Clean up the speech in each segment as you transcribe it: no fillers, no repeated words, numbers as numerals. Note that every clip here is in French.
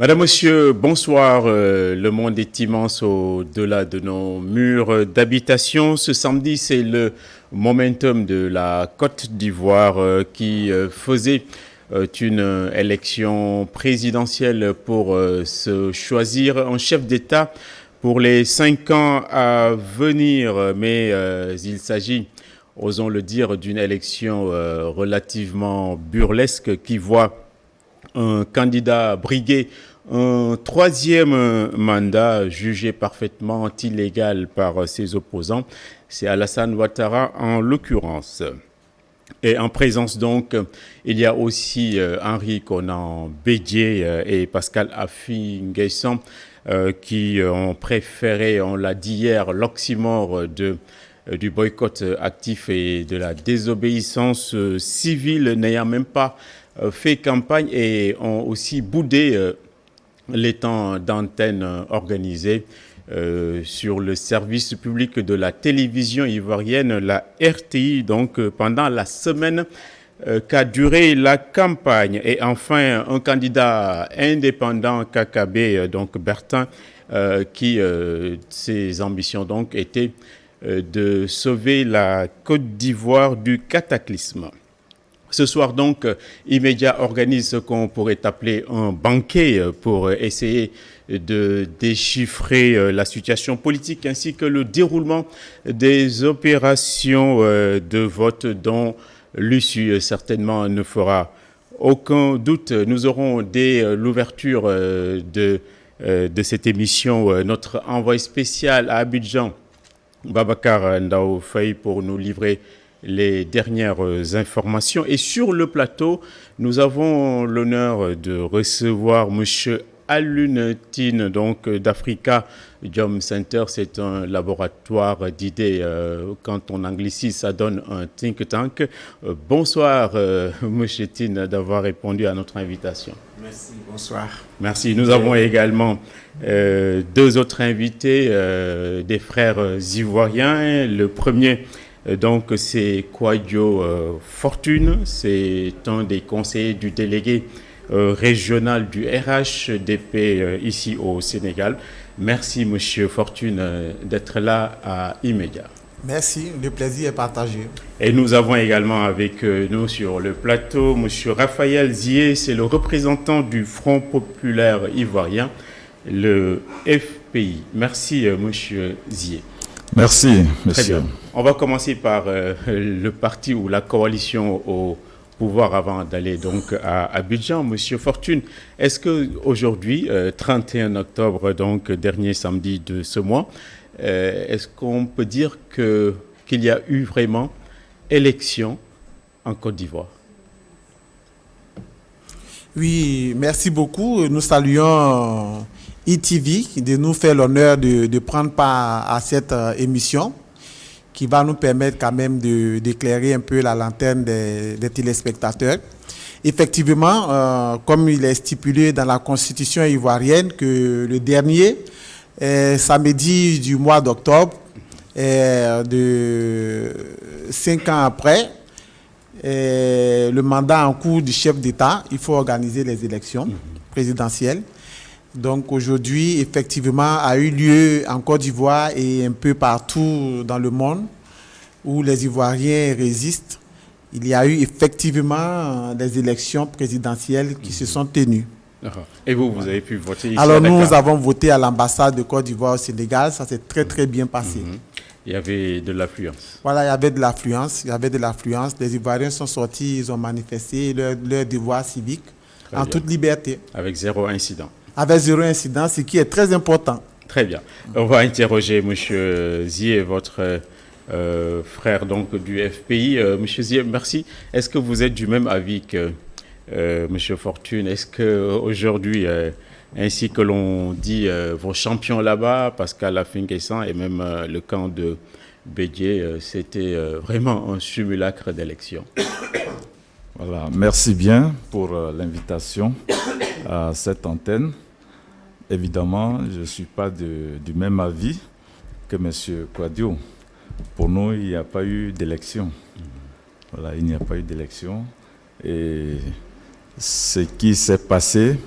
Madame, Monsieur, bonsoir. Le monde est immense au-delà de nos murs d'habitation. Ce samedi, c'est le momentum de la Côte d'Ivoire qui faisait une élection présidentielle pour se choisir un chef d'État pour les 5 ans à venir. Mais il s'agit, osons le dire, d'une élection relativement burlesque qui voit un candidat briguer un troisième mandat jugé parfaitement illégal par ses opposants. C'est Alassane Ouattara en l'occurrence. Et en présence donc, il y a aussi Henri Konan Bédié et Pascal Affi N'Guessan qui ont préféré, on l'a dit hier, l'oxymore du boycott actif et de la désobéissance civile, n'ayant même pas fait campagne et ont aussi boudé les temps d'antenne organisés sur le service public de la télévision ivoirienne, la RTI, donc pendant la semaine qu'a duré la campagne. Et enfin, un candidat indépendant KKB, donc Bertin, qui ses ambitions donc étaient de sauver la Côte d'Ivoire du cataclysme. Ce soir donc, Immédiat organise ce qu'on pourrait appeler un banquet pour essayer de déchiffrer la situation politique ainsi que le déroulement des opérations de vote dont l'issue certainement ne fera aucun doute. Nous aurons dès l'ouverture de cette émission notre envoyé spécial à Abidjan, Babacar Ndao Faye, pour nous livrer les dernières informations. Et sur le plateau, nous avons l'honneur de recevoir M. Alun Tine, donc d'Africa Jom Center. C'est un laboratoire d'idées. Quand on anglicise, ça donne un think tank. Bonsoir, M. Tine, d'avoir répondu à notre invitation. Merci, bonsoir. Merci. Nous avons également deux autres invités, des frères ivoiriens. Le premier, donc, c'est Kouadio Fortune. C'est un des conseillers du délégué régional du RHDP ici au Sénégal. Merci, Monsieur Fortune, d'être là à Immédiat. Merci, le plaisir est partagé. Et nous avons également avec nous sur le plateau Monsieur Raphaël Zié, c'est le représentant du Front populaire ivoirien, le FPI. Merci, Monsieur Zié. Merci, monsieur. Très bien. On va commencer par le parti ou la coalition au pouvoir avant d'aller donc à Abidjan. Monsieur Fortune, est-ce qu'aujourd'hui, 31 octobre, donc dernier samedi de ce mois, est-ce qu'on peut dire qu'il y a eu vraiment élection en Côte d'Ivoire? Oui, merci beaucoup. Nous saluons ETV de nous faire l'honneur de prendre part à cette émission qui va nous permettre quand même d'éclairer un peu la lanterne des téléspectateurs. Effectivement, comme il est stipulé dans la constitution ivoirienne que le dernier samedi du mois d'octobre, de 5 ans après, le mandat en cours du chef d'État, il faut organiser les élections présidentielles. Donc aujourd'hui, effectivement, a eu lieu en Côte d'Ivoire et un peu partout dans le monde où les Ivoiriens résistent. Il y a eu effectivement des élections présidentielles qui se sont tenues. Et vous avez pu voter ici? Alors nous avons voté à l'ambassade de Côte d'Ivoire au Sénégal. Ça s'est très très bien passé. Il y avait de l'affluence. Voilà, il y avait de l'affluence. Les Ivoiriens sont sortis, ils ont manifesté leur devoir civique en toute liberté. Avec zéro incident. Avec zéro incident, ce qui est très important. Très bien. On va interroger M. Zié, votre frère donc, du FPI. M. Zié, merci. Est-ce que vous êtes du même avis que M. Fortune? Est-ce qu'aujourd'hui, ainsi que l'on dit, vos champions là-bas, Pascal Affi N'Guessan et même le camp de Bédié, c'était vraiment un simulacre d'élection? Voilà, merci bien pour l'invitation à cette antenne. Évidemment, je ne suis pas du même avis que M. Kouadio. Pour nous, il n'y a pas eu d'élection. Voilà, il n'y a pas eu d'élection. Et ce qui s'est passé,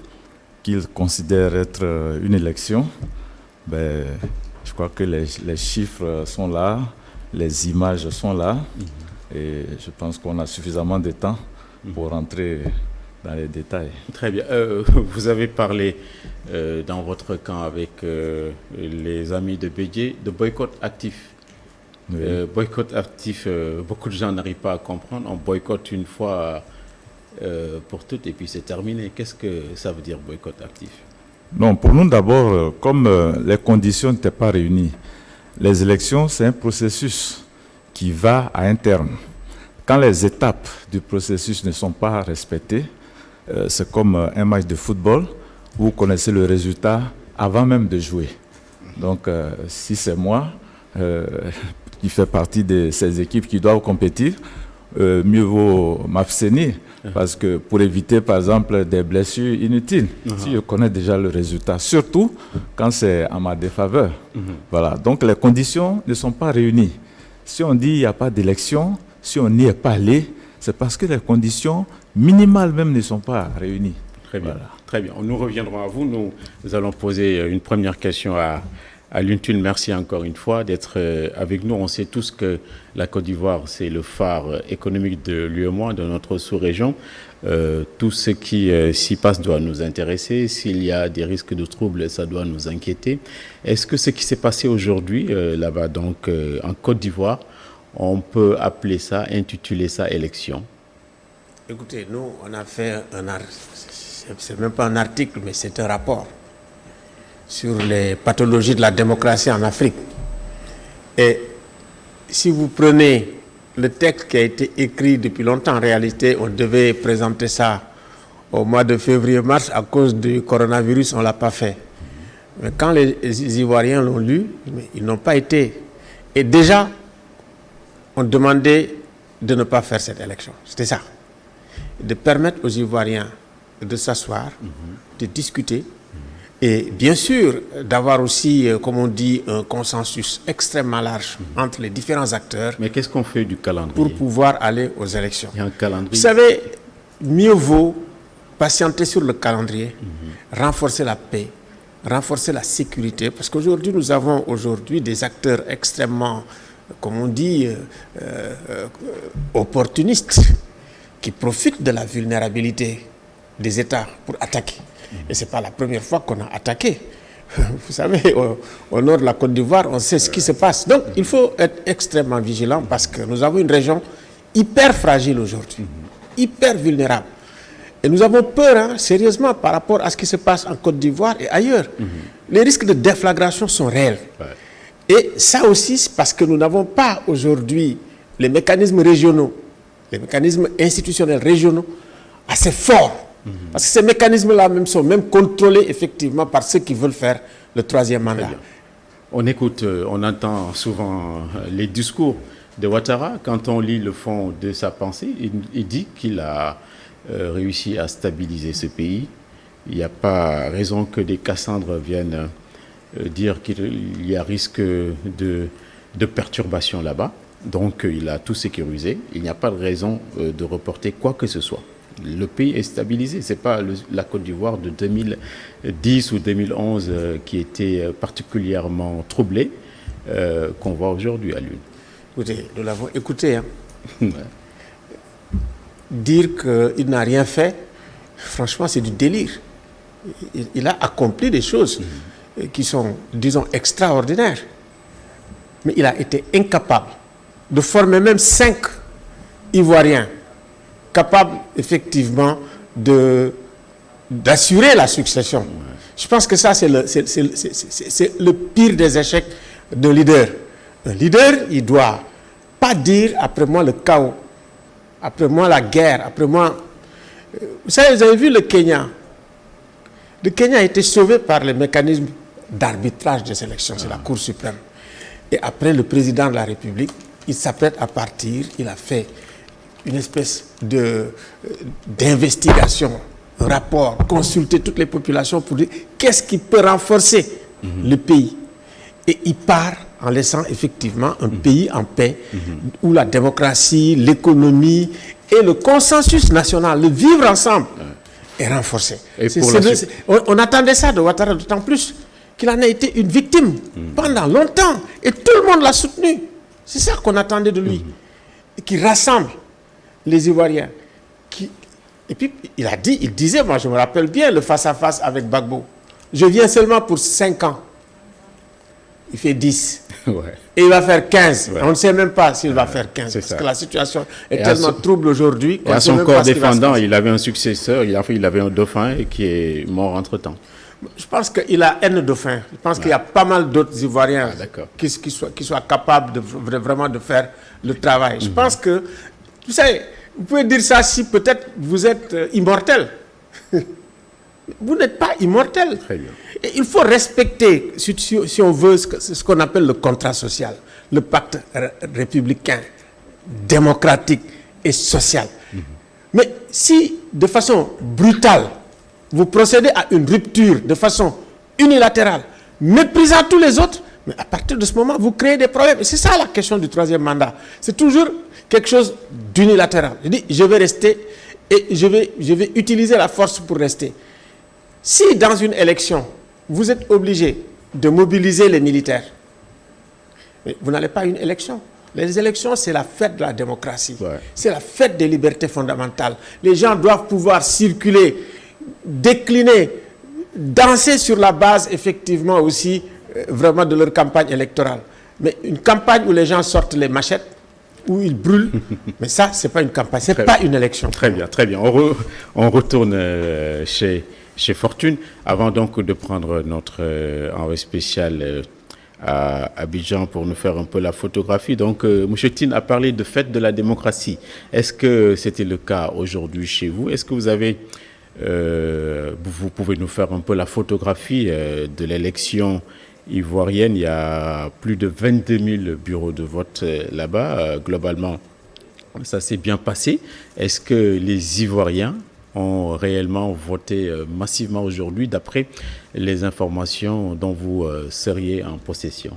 qu'ils considèrent être une élection, ben, je crois que les chiffres sont là, les images sont là, et je pense qu'on a suffisamment de temps pour rentrer dans les détails. Très bien. Vous avez parlé dans votre camp avec les amis de Bédié de boycott actif. Oui. Boycott actif, beaucoup de gens n'arrivent pas à comprendre. On boycotte une fois pour toutes et puis c'est terminé. Qu'est-ce que ça veut dire boycott actif? Non, pour nous d'abord, comme les conditions n'étaient pas réunies, les élections, c'est un processus qui va à un terme. Quand les étapes du processus ne sont pas respectées, c'est comme un match de football, vous connaissez le résultat avant même de jouer. Donc, si c'est moi qui fais partie de ces équipes qui doivent compétir, mieux vaut m'abstenir, parce que pour éviter, par exemple, des blessures inutiles, si je connais déjà le résultat, surtout quand c'est en ma défaveur. Voilà. Donc, les conditions ne sont pas réunies. Si on dit qu'il n'y a pas d'élection, si on n'y est pas allé, c'est parce que les conditions minimales même ne sont pas réunies. Très bien. Voilà. Très bien. Nous reviendrons à vous. Nous allons poser une première question à Luntun. Merci encore une fois d'être avec nous. On sait tous que la Côte d'Ivoire, c'est le phare économique de l'UEMOA, de notre sous-région. Tout ce qui s'y passe doit nous intéresser. S'il y a des risques de troubles, ça doit nous inquiéter. Est-ce que ce qui s'est passé aujourd'hui là-bas, donc en Côte d'Ivoire, on peut appeler ça, intituler ça élection? Écoutez, nous, on a fait c'est même pas un article, mais c'est un rapport sur les pathologies de la démocratie en Afrique. Et si vous prenez le texte qui a été écrit depuis longtemps, en réalité, on devait présenter ça au mois de février-mars. À cause du coronavirus, on ne l'a pas fait. Mais quand les Ivoiriens l'ont lu, ils n'ont pas été. Et déjà, on demandait de ne pas faire cette élection. C'était ça. De permettre aux Ivoiriens de s'asseoir, de discuter, et bien sûr d'avoir aussi, comme on dit, un consensus extrêmement large entre les différents acteurs. Mais qu'est-ce qu'on fait du calendrier? Pour pouvoir aller aux élections. Il y a un calendrier. Vous savez, mieux vaut patienter sur le calendrier, renforcer la paix, renforcer la sécurité, parce qu'aujourd'hui, nous avons des acteurs extrêmement, comme on dit, opportunistes, qui profitent de la vulnérabilité des États pour attaquer. Et ce n'est pas la première fois qu'on a attaqué. Vous savez, au nord de la Côte d'Ivoire, on sait ce qui se passe. Donc, il faut être extrêmement vigilant parce que nous avons une région hyper fragile aujourd'hui, hyper vulnérable. Et nous avons peur, sérieusement, par rapport à ce qui se passe en Côte d'Ivoire et ailleurs. Les risques de déflagration sont réels. Et ça aussi, c'est parce que nous n'avons pas aujourd'hui les mécanismes régionaux, les mécanismes institutionnels régionaux assez forts. Parce que ces mécanismes-là même sont même contrôlés effectivement par ceux qui veulent faire le troisième mandat. On écoute, on entend souvent les discours de Ouattara. Quand on lit le fond de sa pensée, il dit qu'il a réussi à stabiliser ce pays. Il n'y a pas raison que des Cassandres viennent dire qu'il y a risque de perturbation là-bas. Donc il a tout sécurisé. Il n'y a pas de raison de reporter quoi que ce soit. Le pays est stabilisé. Ce n'est pas la Côte d'Ivoire de 2010 ou 2011 qui était particulièrement troublée qu'on voit aujourd'hui à l'une. Écoutez, nous l'avons écouté. Dire qu'il n'a rien fait, franchement, c'est du délire. Il a accompli des choses qui sont, disons, extraordinaires. Mais il a été incapable de former même 5 Ivoiriens capable effectivement d'assurer la succession. Je pense que ça, c'est le pire des échecs d'un leader. Un leader, il ne doit pas dire après moi le chaos, après moi la guerre, après moi... Vous savez, vous avez vu le Kenya. Le Kenya a été sauvé par les mécanismes d'arbitrage des élections, c'est la Cour suprême. Et après, le président de la République, il s'apprête à partir, il a fait une espèce d'investigation, un rapport, consulter toutes les populations pour dire qu'est-ce qui peut renforcer le pays. Et il part en laissant effectivement un pays en paix, où la démocratie, l'économie et le consensus national, le vivre ensemble, est renforcée. Et pour la suite. On attendait ça de Ouattara, d'autant plus qu'il en a été une victime pendant longtemps. Et tout le monde l'a soutenu. C'est ça qu'on attendait de lui. Qui rassemble les Ivoiriens. Et puis, il disait, moi je me rappelle bien, le face-à-face avec Gbagbo. Je viens seulement pour 5 ans. Il fait 10. Ouais. Et il va faire 15. Ouais. On ne sait même pas s'il va faire 15. Parce ça. que la situation est tellement trouble aujourd'hui. Et à son corps défendant, il avait un successeur, il avait un dauphin qui est mort entre-temps. Je pense qu'il a haine dauphin. Je pense qu'il y a pas mal d'autres Ivoiriens qui soient capables vraiment de faire le travail. Je pense que, vous savez, vous pouvez dire ça si peut-être vous êtes immortel. Vous n'êtes pas immortel. Très bien. Et il faut respecter, si on veut, ce qu'on appelle le contrat social, le pacte républicain, démocratique et social. Mais si, de façon brutale, vous procédez à une rupture de façon unilatérale, méprisant tous les autres, mais à partir de ce moment, vous créez des problèmes. Et c'est ça la question du troisième mandat. C'est toujours quelque chose d'unilatéral. Je dis, je vais rester et je vais utiliser la force pour rester. Si dans une élection, vous êtes obligé de mobiliser les militaires, mais vous n'allez pas à une élection. Les élections, c'est la fête de la démocratie. Ouais. C'est la fête des libertés fondamentales. Les gens doivent pouvoir circuler, décliner, danser sur la base, effectivement, aussi, vraiment de leur campagne électorale. Mais une campagne où les gens sortent les machettes, où ils brûlent, mais ça, ce n'est pas une campagne, ce n'est pas une élection. Très bien, très bien. On retourne chez Fortune, avant donc de prendre notre envoyé spécial à Abidjan pour nous faire un peu la photographie. Donc, M. Tine a parlé de fête de la démocratie. Est-ce que c'était le cas aujourd'hui chez vous? Est-ce que vous avez, vous pouvez nous faire un peu la photographie de l'élection ivoirienne? Il y a plus de 22 000 bureaux de vote là-bas. Globalement, ça s'est bien passé. Est-ce que les Ivoiriens ont réellement voté massivement aujourd'hui, d'après les informations dont vous seriez en possession?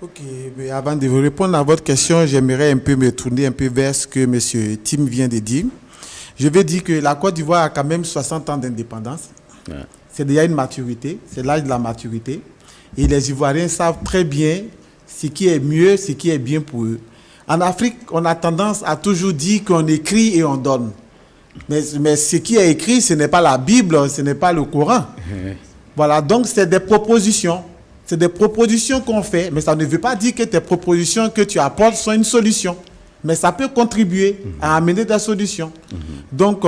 Ok, mais avant de vous répondre à votre question, j'aimerais un peu me tourner un peu vers ce que M. Tim vient de dire. Je vais dire que la Côte d'Ivoire a quand même 60 ans d'indépendance. Ouais. C'est déjà une maturité, c'est l'âge de la maturité. Et les Ivoiriens savent très bien ce qui est mieux, ce qui est bien pour eux. En Afrique, on a tendance à toujours dire qu'on écrit et on donne. Mais ce qui est écrit, ce n'est pas la Bible, ce n'est pas le Coran. Voilà, donc c'est des propositions. C'est des propositions qu'on fait, mais ça ne veut pas dire que tes propositions que tu apportes sont une solution. Mais ça peut contribuer à amener des solutions. Donc,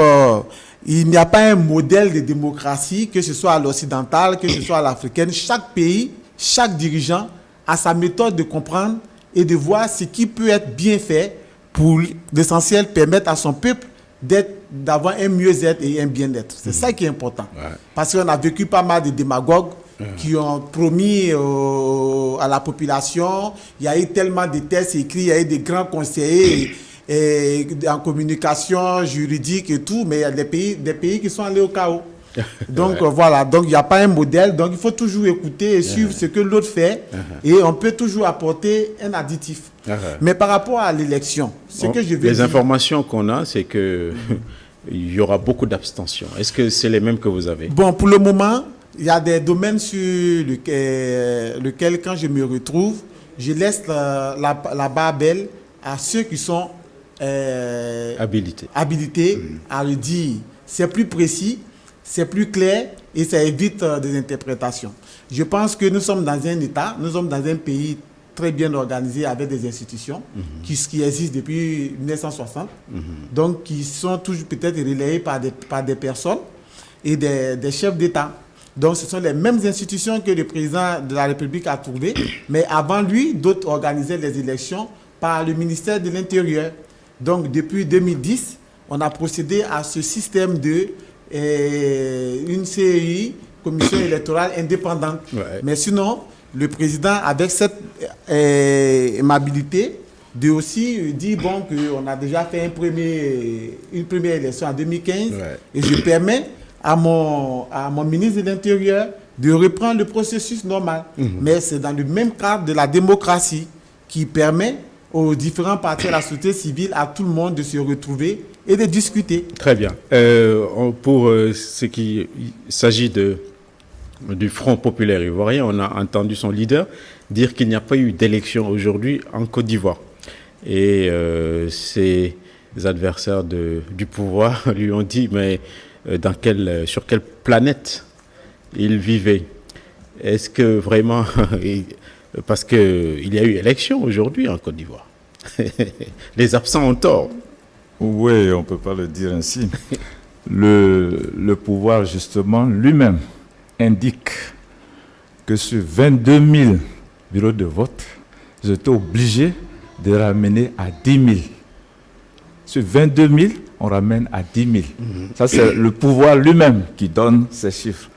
il n'y a pas un modèle de démocratie, que ce soit à l'occidental, que ce soit à l'africaine. Chaque pays, chaque dirigeant a sa méthode de comprendre et de voir ce qui peut être bien fait pour, l'essentiel, permettre à son peuple d'avoir un mieux-être et un bien-être. C'est ça qui est important. Ouais. Parce qu'on a vécu pas mal de démagogues qui ont promis à la population. Il y a eu tellement de textes écrits, il y a eu des grands conseillers en communication juridique et tout, mais il y a des pays qui sont allés au chaos. Donc voilà, donc il n'y a pas un modèle, donc il faut toujours écouter et suivre ce que l'autre fait et on peut toujours apporter un additif. Mais par rapport à l'élection, que je veux les informations qu'on a, c'est que il y aura beaucoup d'abstention. Est-ce que c'est les mêmes que vous avez? Bon, pour le moment, il y a des domaines sur lesquels, quand je me retrouve, je laisse la barre belle à ceux qui sont habilités à le dire. C'est plus précis, c'est plus clair et ça évite des interprétations. Je pense que nous sommes dans un État, nous sommes dans un pays très bien organisé avec des institutions qui existent depuis 1960, donc qui sont toujours peut-être relayées par des personnes et des chefs d'État. Donc ce sont les mêmes institutions que le président de la République a trouvées, mais avant lui, d'autres organisaient les élections par le ministère de l'Intérieur. Donc depuis 2010, on a procédé à ce système de une CEI, commission électorale indépendante. Ouais. Mais sinon, le président, avec cette aimabilité, de aussi dire bon, qu'on a déjà fait une première élection en 2015, et je permets à mon ministre de l'Intérieur de reprendre le processus normal. Mais c'est dans le même cadre de la démocratie qui permet aux différents partis de la société civile, à tout le monde de se retrouver et de discuter. Très bien. Pour ce qui s'agit du Front populaire ivoirien, on a entendu son leader dire qu'il n'y a pas eu d'élection aujourd'hui en Côte d'Ivoire. Et ses adversaires du pouvoir lui ont dit, mais sur quelle planète il vivait? Est-ce que vraiment... Parce qu'il y a eu élection aujourd'hui en Côte d'Ivoire. Les absents ont tort. Oui, on ne peut pas le dire ainsi. Le pouvoir, justement, lui-même indique que sur 22 000 bureaux de vote, ils étaient obligés de ramener à 10 000. Sur 22 000, on ramène à 10 000. Ça, c'est le pouvoir lui-même qui donne ces chiffres,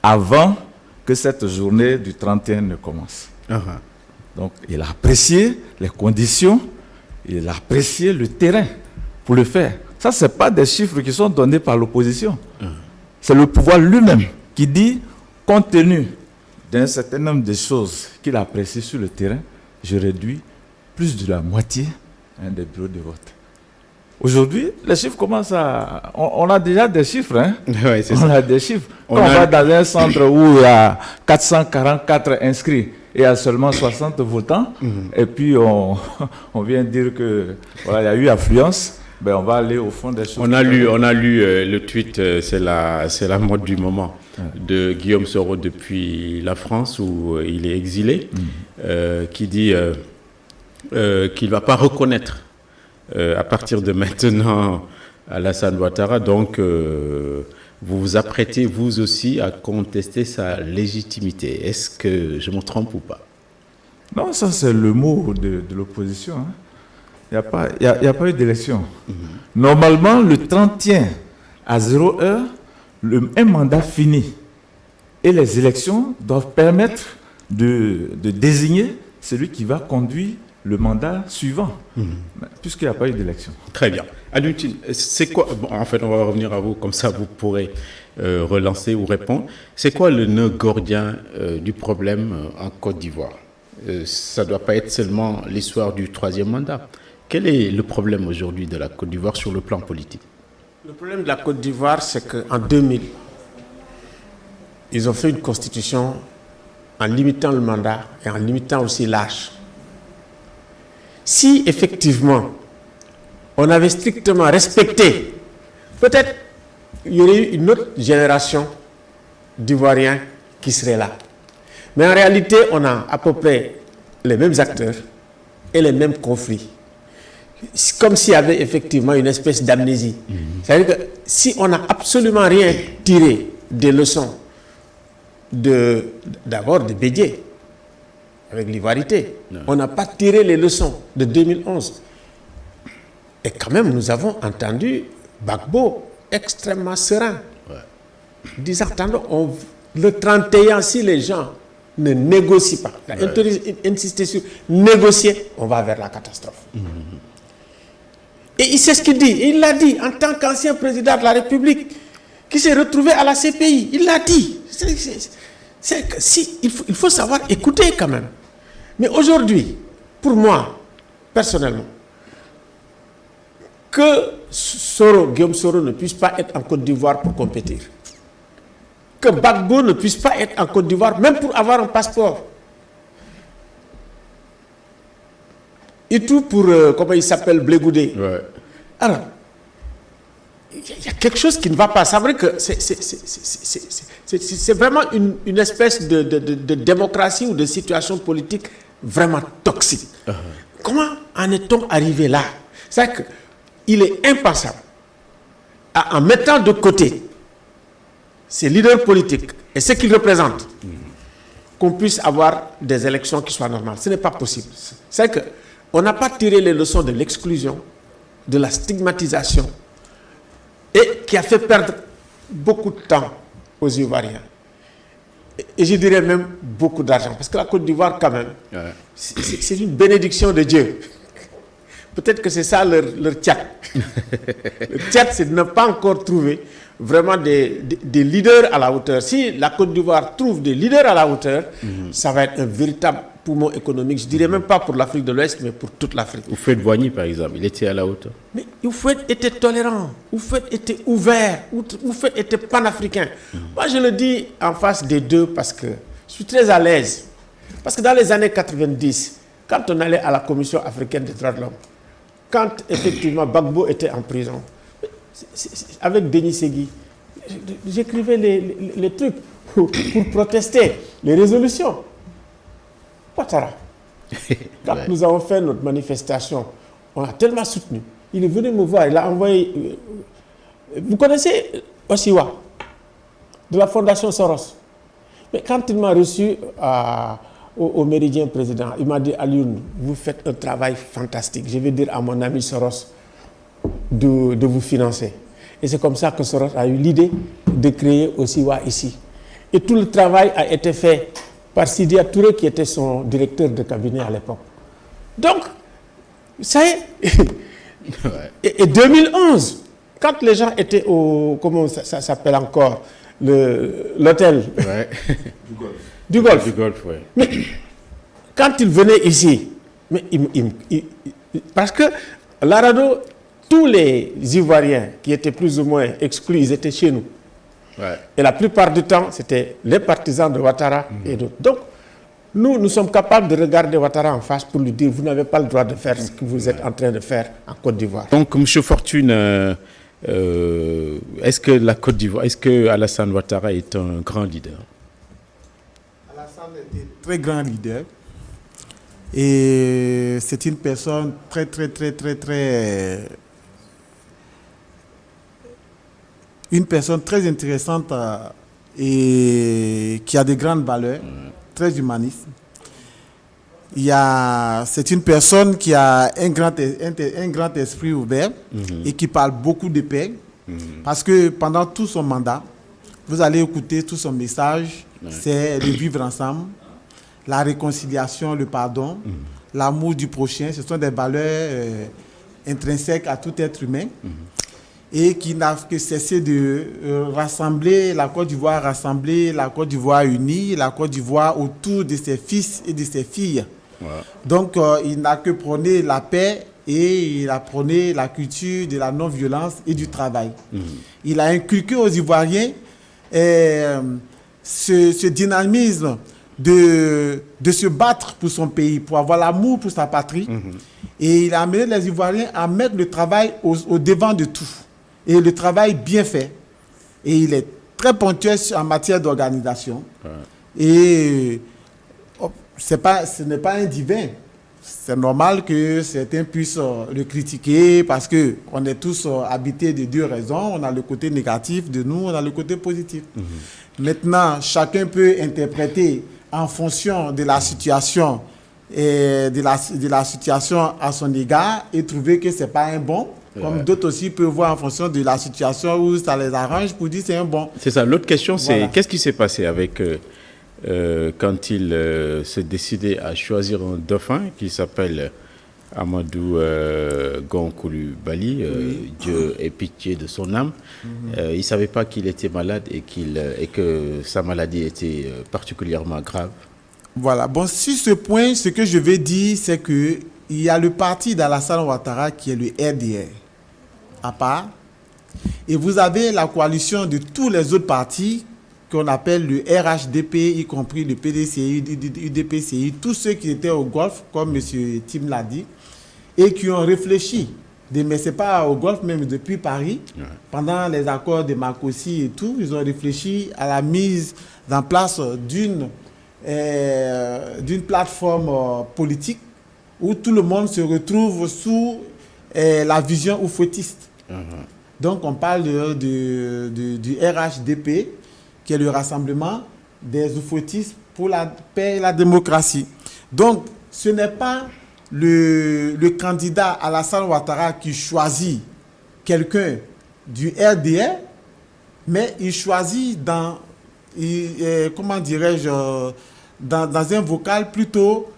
avant que cette journée du 31 ne commence. Donc, il a apprécié les conditions, il a apprécié le terrain pour le faire. Ça, ce n'est pas des chiffres qui sont donnés par l'opposition. C'est le pouvoir lui-même qui dit, compte tenu d'un certain nombre de choses qu'il apprécie sur le terrain, je réduis plus de la moitié des bureaux de vote. Aujourd'hui, les chiffres commencent à... On a déjà des chiffres. Hein? Ouais, on a des chiffres. Quand on va dans un centre où il y a 444 inscrits et il y a seulement 60 votants, et puis on vient dire que voilà, il y a eu affluence, ben on va aller au fond des choses. On a lu le tweet, c'est la mode du moment, de Guillaume Soro depuis la France où il est exilé, qui dit qu'il ne va pas reconnaître à partir de maintenant Alassane Ouattara. Donc vous vous apprêtez vous aussi à contester sa légitimité. Est-ce que je me trompe ou pas? Non, ça c'est le mot de l'opposition. Hein. Il n'y a pas eu d'élection. Normalement, le 31 à 0 heure, un mandat fini. Et les élections doivent permettre de désigner celui qui va conduire le mandat suivant, puisqu'il n'y a pas eu d'élection. Très bien. Alioune, c'est quoi, bon, en fait, on va revenir à vous, comme ça vous pourrez relancer ou répondre. C'est quoi le nœud gordien du problème en Côte d'Ivoire? Ça ne doit pas être seulement l'histoire du troisième mandat. Quel est le problème aujourd'hui de la Côte d'Ivoire sur le plan politique? Le problème de la Côte d'Ivoire, c'est qu'en 2000, ils ont fait une constitution en limitant le mandat et en limitant aussi l'âge. Si effectivement on avait strictement respecté, peut-être il y aurait eu une autre génération d'Ivoiriens qui serait là. Mais en réalité, on a à peu près les mêmes acteurs et les mêmes conflits. C'est comme s'il y avait effectivement une espèce d'amnésie. C'est-à-dire que si on n'a absolument rien tiré des leçons d'abord de Bédié, avec l'ivoirité, on n'a pas tiré les leçons de 2011. Et quand même, nous avons entendu Gbagbo extrêmement serein, disant, attendons, le 31, si les gens ne négocient pas, insister sur négocier, on va vers la catastrophe. Et il sait ce qu'il dit. Il l'a dit en tant qu'ancien président de la République qui s'est retrouvé à la CPI. Il l'a dit. Il faut savoir écouter quand même. Mais aujourd'hui, pour moi, personnellement, que Guillaume Soro ne puisse pas être en Côte d'Ivoire pour compétir, que Gbagbo ne puisse pas être en Côte d'Ivoire, même pour avoir un passeport, et tout pour, comment il s'appelle, Blé-Goudé. Ouais. Alors, il y a quelque chose qui ne va pas. C'est vrai que c'est vraiment une espèce de démocratie ou de situation politique vraiment toxique. Comment en est-on arrivé là? C'est-à-dire qu'il est impensable, en mettant de côté ces leaders politiques et ce qu'ils représentent, qu'on puisse avoir des élections qui soient normales. Ce n'est pas possible. C'est-à-dire qu'on n'a pas tiré les leçons de l'exclusion, de la stigmatisation, et qui a fait perdre beaucoup de temps aux Ivoiriens. Et je dirais même beaucoup d'argent. Parce que la Côte d'Ivoire, quand même, c'est une bénédiction de Dieu. Peut-être que c'est ça leur tchak. Le Tchad, c'est de ne pas encore trouver vraiment des leaders à la hauteur. Si la Côte d'Ivoire trouve des leaders à la hauteur, ça va être un véritable poumon économique. Je ne dirais même pas pour l'Afrique de l'Ouest, mais pour toute l'Afrique. Houphouët-Boigny, par exemple, il était à la hauteur. Mais Houphouët était tolérant, Houphouët était ouvert, Houphouët était panafricain. Moi, je le dis en face des deux parce que je suis très à l'aise. Parce que dans les années 90, quand on allait à la Commission africaine des droits de l'homme, quand effectivement Gbagbo était en prison, avec Denis Segui, j'écrivais les trucs pour protester, les résolutions. Ouattara, quand nous avons fait notre manifestation, on a tellement soutenu. Il est venu me voir, il a envoyé... vous connaissez Osiwa, de la Fondation Soros. Mais quand il m'a reçu au Méridien Président, il m'a dit, Alioune, vous faites un travail fantastique. Je vais dire à mon ami Soros de vous financer. Et c'est comme ça que Soros a eu l'idée de créer Osiwa ici. Et tout le travail a été fait par Sidia Touré, qui était son directeur de cabinet à l'époque. Donc, ça y est. Et 2011, quand les gens étaient au... Comment ça s'appelle encore? L'hôtel du Golfe. Du Golfe, oui. Mais quand ils venaient ici, mais parce que l'Arado, tous les Ivoiriens qui étaient plus ou moins exclus, ils étaient chez nous. Ouais. Et la plupart du temps, c'était les partisans de Ouattara et d'autres. Donc, nous sommes capables de regarder Ouattara en face pour lui dire, vous n'avez pas le droit de faire ce que vous êtes en train de faire en Côte d'Ivoire. Donc, M. Fortune, est-ce que la Côte d'Ivoire, est-ce que Alassane Ouattara est un grand leader? Alassane est un très grand leader. Et c'est une personne très une personne très intéressante et qui a de grandes valeurs, très humaniste. C'est une personne qui a un grand esprit ouvert et qui parle beaucoup de paix. Parce que pendant tout son mandat, vous allez écouter tout son message, c'est le vivre ensemble, la réconciliation, le pardon, l'amour du prochain. Ce sont des valeurs intrinsèques à tout être humain. Et qui n'a que cessé de rassembler la Côte d'Ivoire, unie, la Côte d'Ivoire autour de ses fils et de ses filles. Ouais. Donc, il n'a que prôné la paix et il a prôné la culture de la non-violence et du travail. Il a inculqué aux Ivoiriens ce dynamisme de se battre pour son pays, pour avoir l'amour pour sa patrie. Et il a amené les Ivoiriens à mettre le travail au devant de tout. Et le travail bien fait. Et il est très ponctuel en matière d'organisation. Ouais. Et ce n'est pas un divin. C'est normal que certains puissent le critiquer parce qu'on est tous habités de deux raisons. On a le côté négatif de nous, on a le côté positif. Maintenant, chacun peut interpréter en fonction de la situation et de la situation à son égard et trouver que ce n'est pas un bon. Comme d'autres aussi peuvent voir en fonction de la situation où ça les arrange pour dire c'est un bon. C'est ça. L'autre question, c'est qu'est-ce qui s'est passé avec quand il s'est décidé à choisir un dauphin qui s'appelle Amadou Gon Coulibaly, Dieu ait pitié de son âme. Il ne savait pas qu'il était malade et que sa maladie était particulièrement grave. Voilà. Bon, sur ce point, ce que je vais dire, c'est qu'il y a le parti d'Alassane Ouattara qui est le RDR. À part, et vous avez la coalition de tous les autres partis qu'on appelle le RHDP, y compris le PDCI, UDPCI, tous ceux qui étaient au Golfe, comme M. Tim l'a dit, et qui ont réfléchi, mais ce n'est pas au Golfe, même depuis Paris, pendant les accords de Makossy et tout, ils ont réfléchi à la mise en place d'une plateforme politique où tout le monde se retrouve sous la vision oufouettiste. Donc, on parle du RHDP, qui est le Rassemblement des oufouettistes pour la paix et la démocratie. Donc, ce n'est pas le candidat Alassane Ouattara qui choisit quelqu'un du RDR, mais il choisit dans un vocal plutôt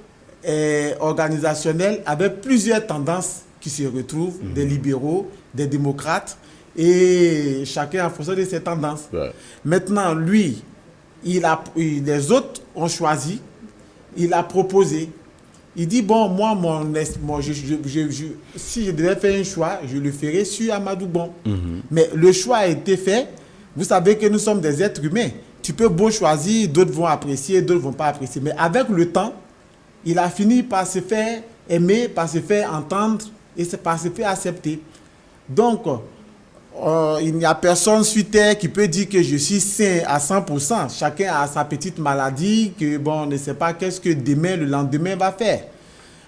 organisationnel avec plusieurs tendances qui se retrouvent, des libéraux, des démocrates, et chacun en fonction de ses tendances. Ouais. Maintenant, lui, les autres ont choisi, il a proposé. Il dit, bon, moi, si je devais faire un choix, je le ferais sur Amadou Bon. Mais le choix a été fait. Vous savez que nous sommes des êtres humains. Tu peux beau choisir, d'autres vont apprécier, d'autres ne vont pas apprécier. Mais avec le temps, il a fini par se faire aimer, par se faire entendre et par se faire accepter. Donc, il n'y a personne sur Terre qui peut dire que je suis sain à 100%. Chacun a sa petite maladie, que bon, on ne sait pas qu'est-ce que demain, le lendemain va faire.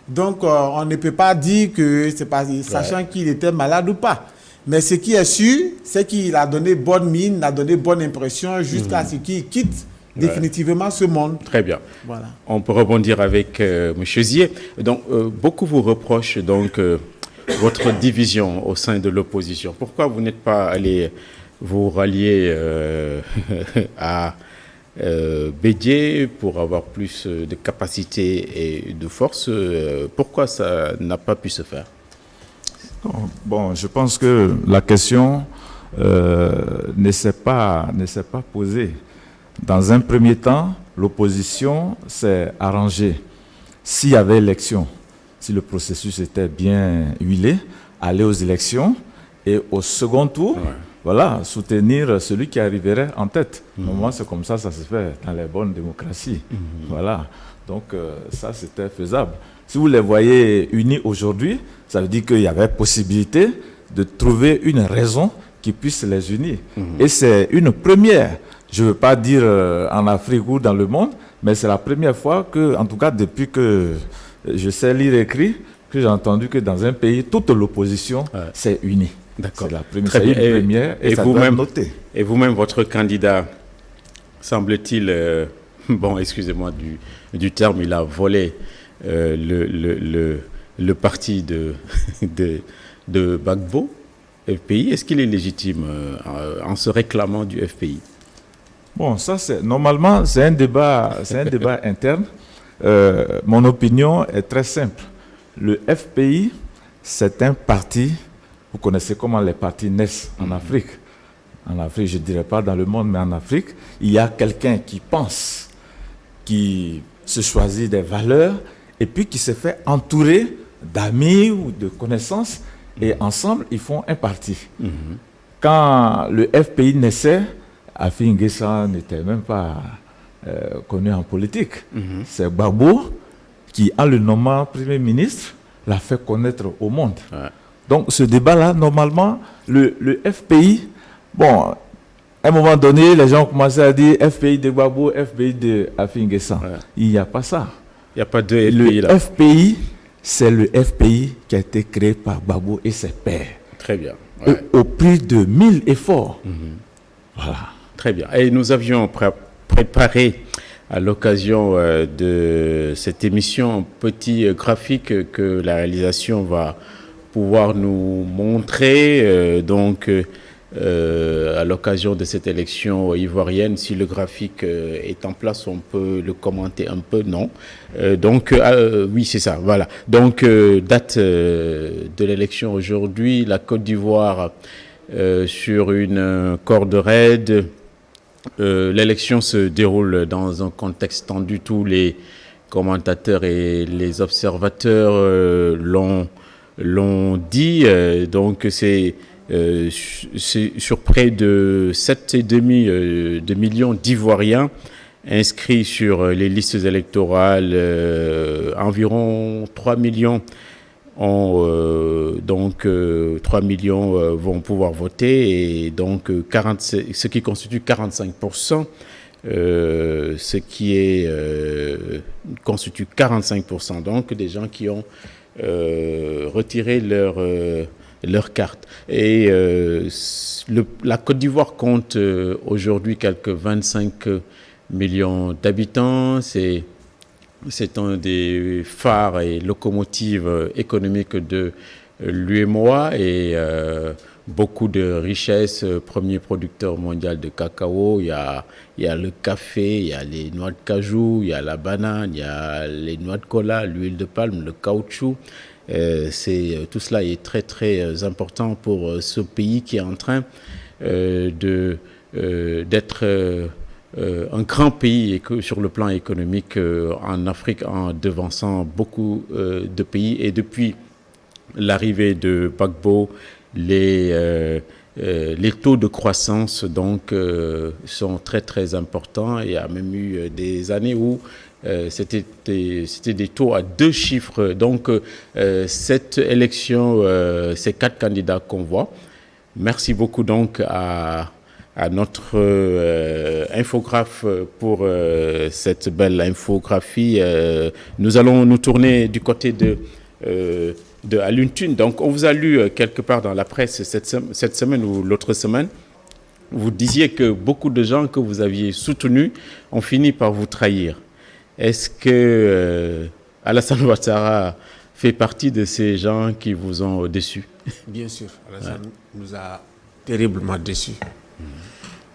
Donc, on ne peut pas dire que c'est pas sachant qu'il était malade ou pas. Mais ce qui est sûr, c'est qu'il a donné bonne mine, il a donné bonne impression jusqu'à ce qu'il quitte définitivement ce monde. Très bien. Voilà. On peut rebondir avec M. Zier. Donc, beaucoup vous reprochent donc votre division au sein de l'opposition. Pourquoi vous n'êtes pas allé vous rallier à Bédié pour avoir plus de capacité et de force? Pourquoi ça n'a pas pu se faire? Bon, je pense que la question ne s'est pas posée. Dans un premier temps, l'opposition s'est arrangée. S'il y avait élection, si le processus était bien huilé, aller aux élections et au second tour, voilà, soutenir celui qui arriverait en tête. Normalement, c'est comme ça se fait dans les bonnes démocraties. Voilà. Donc, ça, c'était faisable. Si vous les voyez unis aujourd'hui, ça veut dire qu'il y avait possibilité de trouver une raison qui puisse les unir. Et c'est une première. Je ne veux pas dire en Afrique ou dans le monde, mais c'est la première fois que, en tout cas depuis que je sais lire et écrire, que j'ai entendu que dans un pays, toute l'opposition s'est unie. D'accord. C'est la première, c'est une première et ça doit être noté. Et vous-même, votre candidat, semble-t-il, bon, excusez-moi du terme, il a volé le parti de Gbagbo, FPI. Est-ce qu'il est légitime en se réclamant du FPI? Bon, ça normalement c'est un débat interne. Mon opinion est très simple. Le FPI, c'est un parti. Vous connaissez comment les partis naissent en Afrique. En Afrique, je ne dirais pas dans le monde, mais en Afrique, il y a quelqu'un qui pense, qui se choisit des valeurs et puis qui se fait entourer d'amis ou de connaissances et ensemble, ils font un parti. Quand le FPI naissait, Afi N'Guessan n'était même pas connu en politique. C'est Gbagbo qui, en le nommant Premier ministre, l'a fait connaître au monde. Donc ce débat-là, normalement, le FPI, bon, à un moment donné, les gens commençaient à dire FPI de Gbagbo, FPI de Afi N'Guessan. Il n'y a pas ça. Il n'y a pas de FPI là. Le FPI, c'est le FPI qui a été créé par Gbagbo et ses pairs. Très bien. Au prix de 1000 efforts. Voilà. Très bien. Et nous avions préparé à l'occasion de cette émission un petit graphique que la réalisation va pouvoir nous montrer. À l'occasion de cette élection ivoirienne, si le graphique est en place, on peut le commenter un peu, non? Oui, c'est ça, voilà. Donc, date de l'élection aujourd'hui, la Côte d'Ivoire sur une corde raide. L'élection se déroule dans un contexte tendu. Tous les commentateurs et les observateurs l'ont dit. Donc, c'est sur près de 7,5 de millions d'Ivoiriens inscrits sur les listes électorales. Environ 3 millions 3 millions vont pouvoir voter, et donc ce qui constitue 45%, ce qui constitue 45% donc des gens qui ont retiré leur carte. Et la Côte d'Ivoire compte aujourd'hui quelques 25 millions d'habitants. C'est un des phares et locomotives économiques de l'UEMOA et beaucoup de richesses, premier producteur mondial de cacao. Il y a le café, il y a les noix de cajou, il y a la banane, il y a les noix de cola, l'huile de palme, le caoutchouc. Tout cela est très très important pour ce pays qui est en train d'être un grand pays sur le plan économique en Afrique, en devançant beaucoup de pays. Et depuis l'arrivée de Gbagbo, les taux de croissance donc sont très très importants. Il y a même eu des années où c'était des taux à 2 chiffres. Donc cette élection, ces 4 candidats qu'on voit. Merci beaucoup donc à notre infographe pour cette belle infographie. Nous allons nous tourner du côté de Alioune Tine. Donc, on vous a lu quelque part dans la presse cette semaine ou l'autre semaine. Vous disiez que beaucoup de gens que vous aviez soutenus ont fini par vous trahir. Est-ce que Alassane Ouattara fait partie de ces gens qui vous ont déçus? Bien sûr, Alassane nous a terriblement déçus. Vous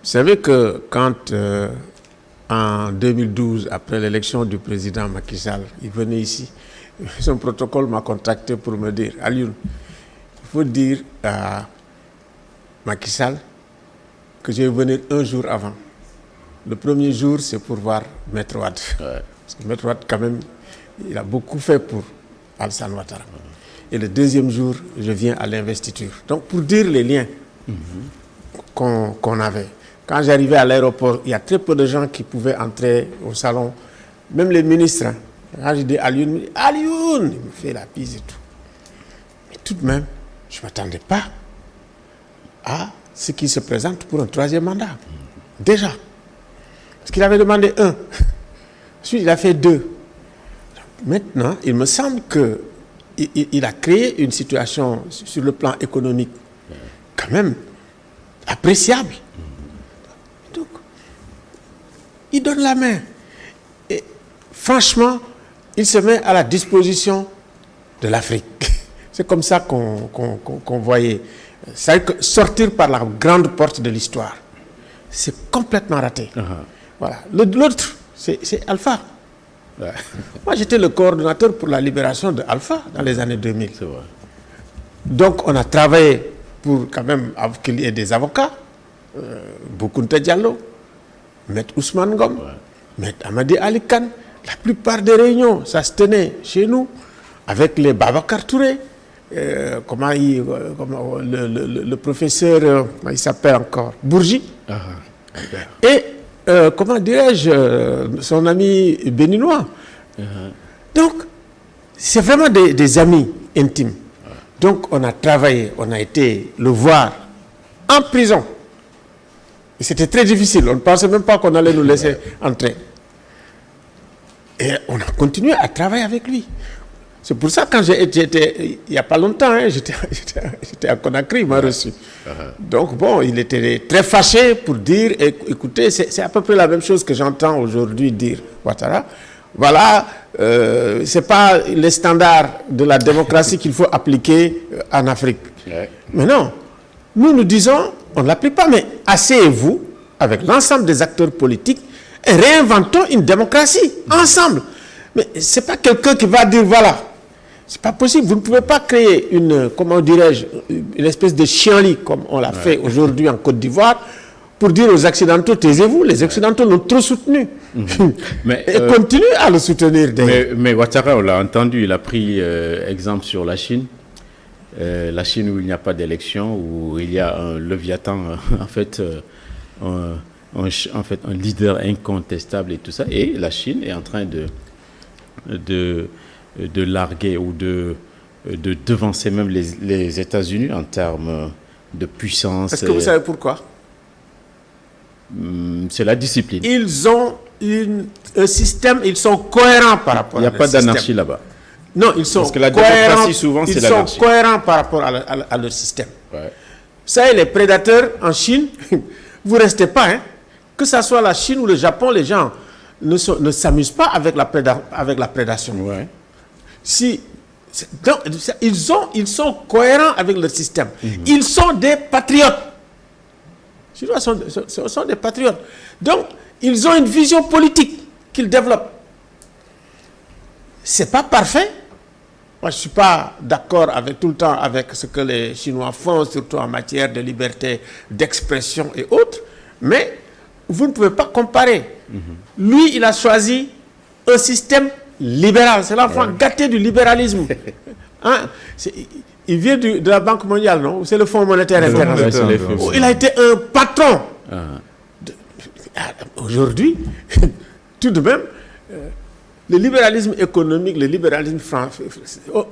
savez que quand, en 2012, après l'élection du président Macky Sall, il venait ici, son protocole m'a contacté pour me dire, Alioune, il faut dire à Macky Sall que je vais venir un jour avant. Le premier jour, c'est pour voir Maître Wade. Parce que Maître Wade, quand même, il a beaucoup fait pour Alassane Ouattara. Et le deuxième jour, je viens à l'investiture. Donc, pour dire les liens qu'on avait. Quand j'arrivais à l'aéroport, il y a très peu de gens qui pouvaient entrer au salon. Même les ministres. Quand je dis Alioune, il me fait la bise et tout. Mais tout de même, je ne m'attendais pas à ce qui se présente pour un 3e mandat. Déjà. Parce qu'il avait demandé 1. Ensuite, il a fait 2. Maintenant, il me semble qu'il a créé une situation sur le plan économique quand même appréciable. Donc, il donne la main. Et franchement, il se met à la disposition de l'Afrique. C'est comme ça qu'on voyait. C'est que sortir par la grande porte de l'histoire, c'est complètement raté. Voilà. L'autre, c'est Alpha. Ouais. Moi, j'étais le coordonnateur pour la libération de Alpha dans les années 2000. C'est vrai. Donc, on a travaillé pour quand même qu'il y ait des avocats, Boukounta Diallo, Maître Ousmane Ngom, Maître Amadi Ali Khan. La plupart des réunions, ça se tenait chez nous, avec les Babacar Touré, le professeur, il s'appelle encore, Bourgi, et comment dirais-je, son ami béninois. Donc, c'est vraiment des amis intimes. Donc, on a travaillé, on a été le voir en prison. Et c'était très difficile, on ne pensait même pas qu'on allait nous laisser entrer. Et on a continué à travailler avec lui. C'est pour ça que quand j'étais, il n'y a pas longtemps, j'étais à Conakry, il m'a reçu. Donc bon, il était très fâché pour dire, écoutez, c'est à peu près la même chose que j'entends aujourd'hui dire Ouattara. Voilà, ce n'est pas les standards de la démocratie qu'il faut appliquer en Afrique. Mais non, nous disons, on ne l'applique pas, mais asseyez-vous avec l'ensemble des acteurs politiques et réinventons une démocratie ensemble. Mais ce n'est pas quelqu'un qui va dire, voilà, c'est pas possible. Vous ne pouvez pas créer une, comment dirais-je, une espèce de chien-lit, comme on l'a fait aujourd'hui en Côte d'Ivoire, pour dire aux Occidentaux, taisez-vous, les Occidentaux l'ont trop soutenu. Et continuent à le soutenir. Mais Ouattara, on l'a entendu, il a pris exemple sur la Chine. La Chine où il n'y a pas d'élection, où il y a un Léviathan, en fait, un leader incontestable et tout ça. Et la Chine est en train de larguer ou de devancer même les États-Unis en termes de puissance. Est-ce que vous savez pourquoi? C'est la discipline. Ils ont un système, ils sont cohérents par rapport à leur système. Il n'y a pas d'anarchie là-bas. Non, ils sont Parce que la démocratie, souvent, c'est l'anarchie. Ils sont cohérents par rapport à leur système. Ouais. Vous savez, les prédateurs en Chine, vous ne restez pas, hein. Que ce soit la Chine ou le Japon, les gens ne s'amusent pas avec la prédation. Ouais. Donc, ils sont cohérents avec leur système. Ils sont des patriotes. Ce sont des patriotes. Donc, ils ont une vision politique qu'ils développent. Ce n'est pas parfait, Moi, je ne suis pas d'accord tout le temps avec ce que les Chinois font, surtout en matière de liberté d'expression et autres, mais vous ne pouvez pas comparer. Lui, il a choisi un système libéral. C'est l'enfant gâté du libéralisme. Hein? Il vient de la Banque mondiale, non? C'est le Fonds monétaire international. Il a été un patron. Aujourd'hui, tout de même, le libéralisme économique, le libéralisme français,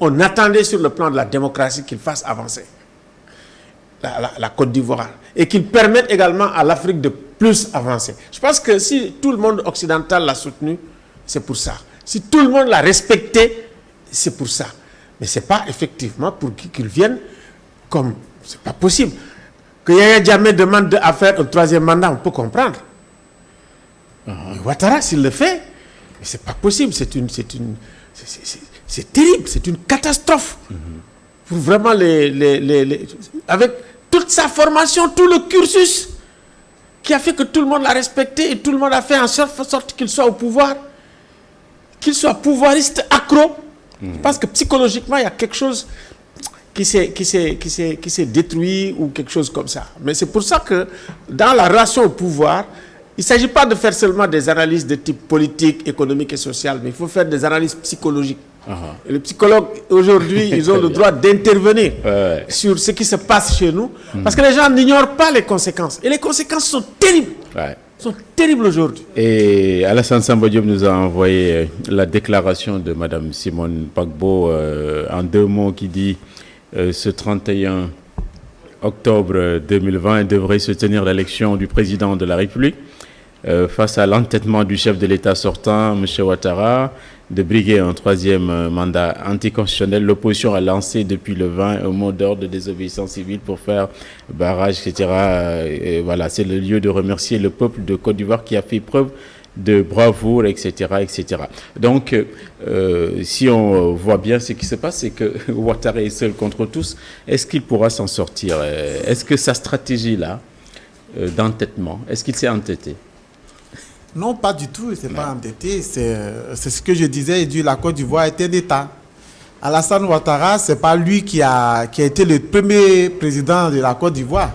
on attendait sur le plan de la démocratie qu'il fasse avancer la Côte d'Ivoire et qu'il permette également à l'Afrique de plus avancer. Je pense que si tout le monde occidental l'a soutenu, c'est pour ça. Si tout le monde l'a respecté, c'est pour ça. Mais ce n'est pas effectivement pour qu'il vienne comme... Ce n'est pas possible. Que Yaya Jammeh demande à faire un troisième mandat, on peut comprendre. Ouattara, s'il le fait, mais c'est pas possible, c'est terrible, c'est une catastrophe. Pour vraiment avec toute sa formation, tout le cursus qui a fait que tout le monde l'a respecté et tout le monde a fait en sorte qu'il soit au pouvoir, qu'il soit pouvoiriste accro. Parce que psychologiquement, il y a quelque chose qui s'est détruit ou quelque chose comme ça. Mais c'est pour ça que dans la relation au pouvoir, il ne s'agit pas de faire seulement des analyses de type politique, économique et social, mais il faut faire des analyses psychologiques. Et les psychologues, aujourd'hui, ils ont le droit d'intervenir sur ce qui se passe chez nous, parce que les gens n'ignorent pas les conséquences. Et les conséquences sont terribles. Sont terribles aujourd'hui. Et Alassane Samba Diop nous a envoyé la déclaration de Mme Simone Gbagbo en 2 mots qui dit ce 31 octobre 2020, il devrait se tenir l'élection du président de la République. Face à l'entêtement du chef de l'État sortant, M. Ouattara, de briguer un 3e mandat anticonstitutionnel, l'opposition a lancé depuis le 20 un mot d'ordre de désobéissance civile pour faire barrage, etc. Et voilà, c'est le lieu de remercier le peuple de Côte d'Ivoire qui a fait preuve de bravoure, etc., etc. Donc, si on voit bien ce qui se passe, c'est que Ouattara est seul contre tous. Est-ce qu'il pourra s'en sortir? Est-ce que sa stratégie-là, d'entêtement, est-ce qu'il s'est entêté? Non, pas du tout, il ne s'est pas entêté. C'est ce que je disais, il dit la Côte d'Ivoire était d'État. Alassane Ouattara, ce n'est pas lui qui a été le premier président de la Côte d'Ivoire.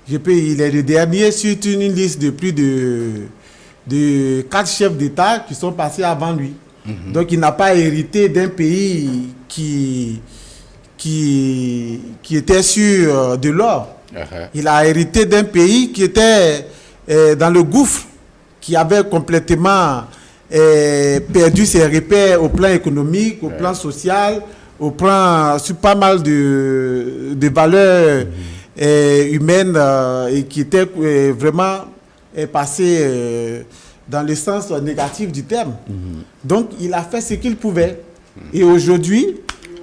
Il est le dernier sur une liste de plus de 4 chefs d'État qui sont passés avant lui. Donc il n'a pas hérité d'un pays qui était sur de l'or. Il a hérité d'un pays qui était dans le gouffre, qui avait complètement perdu ses repères au plan économique, au plan social, sur pas mal de valeurs humaines et qui était vraiment passé dans le sens négatif du terme. Donc, il a fait ce qu'il pouvait. Et aujourd'hui,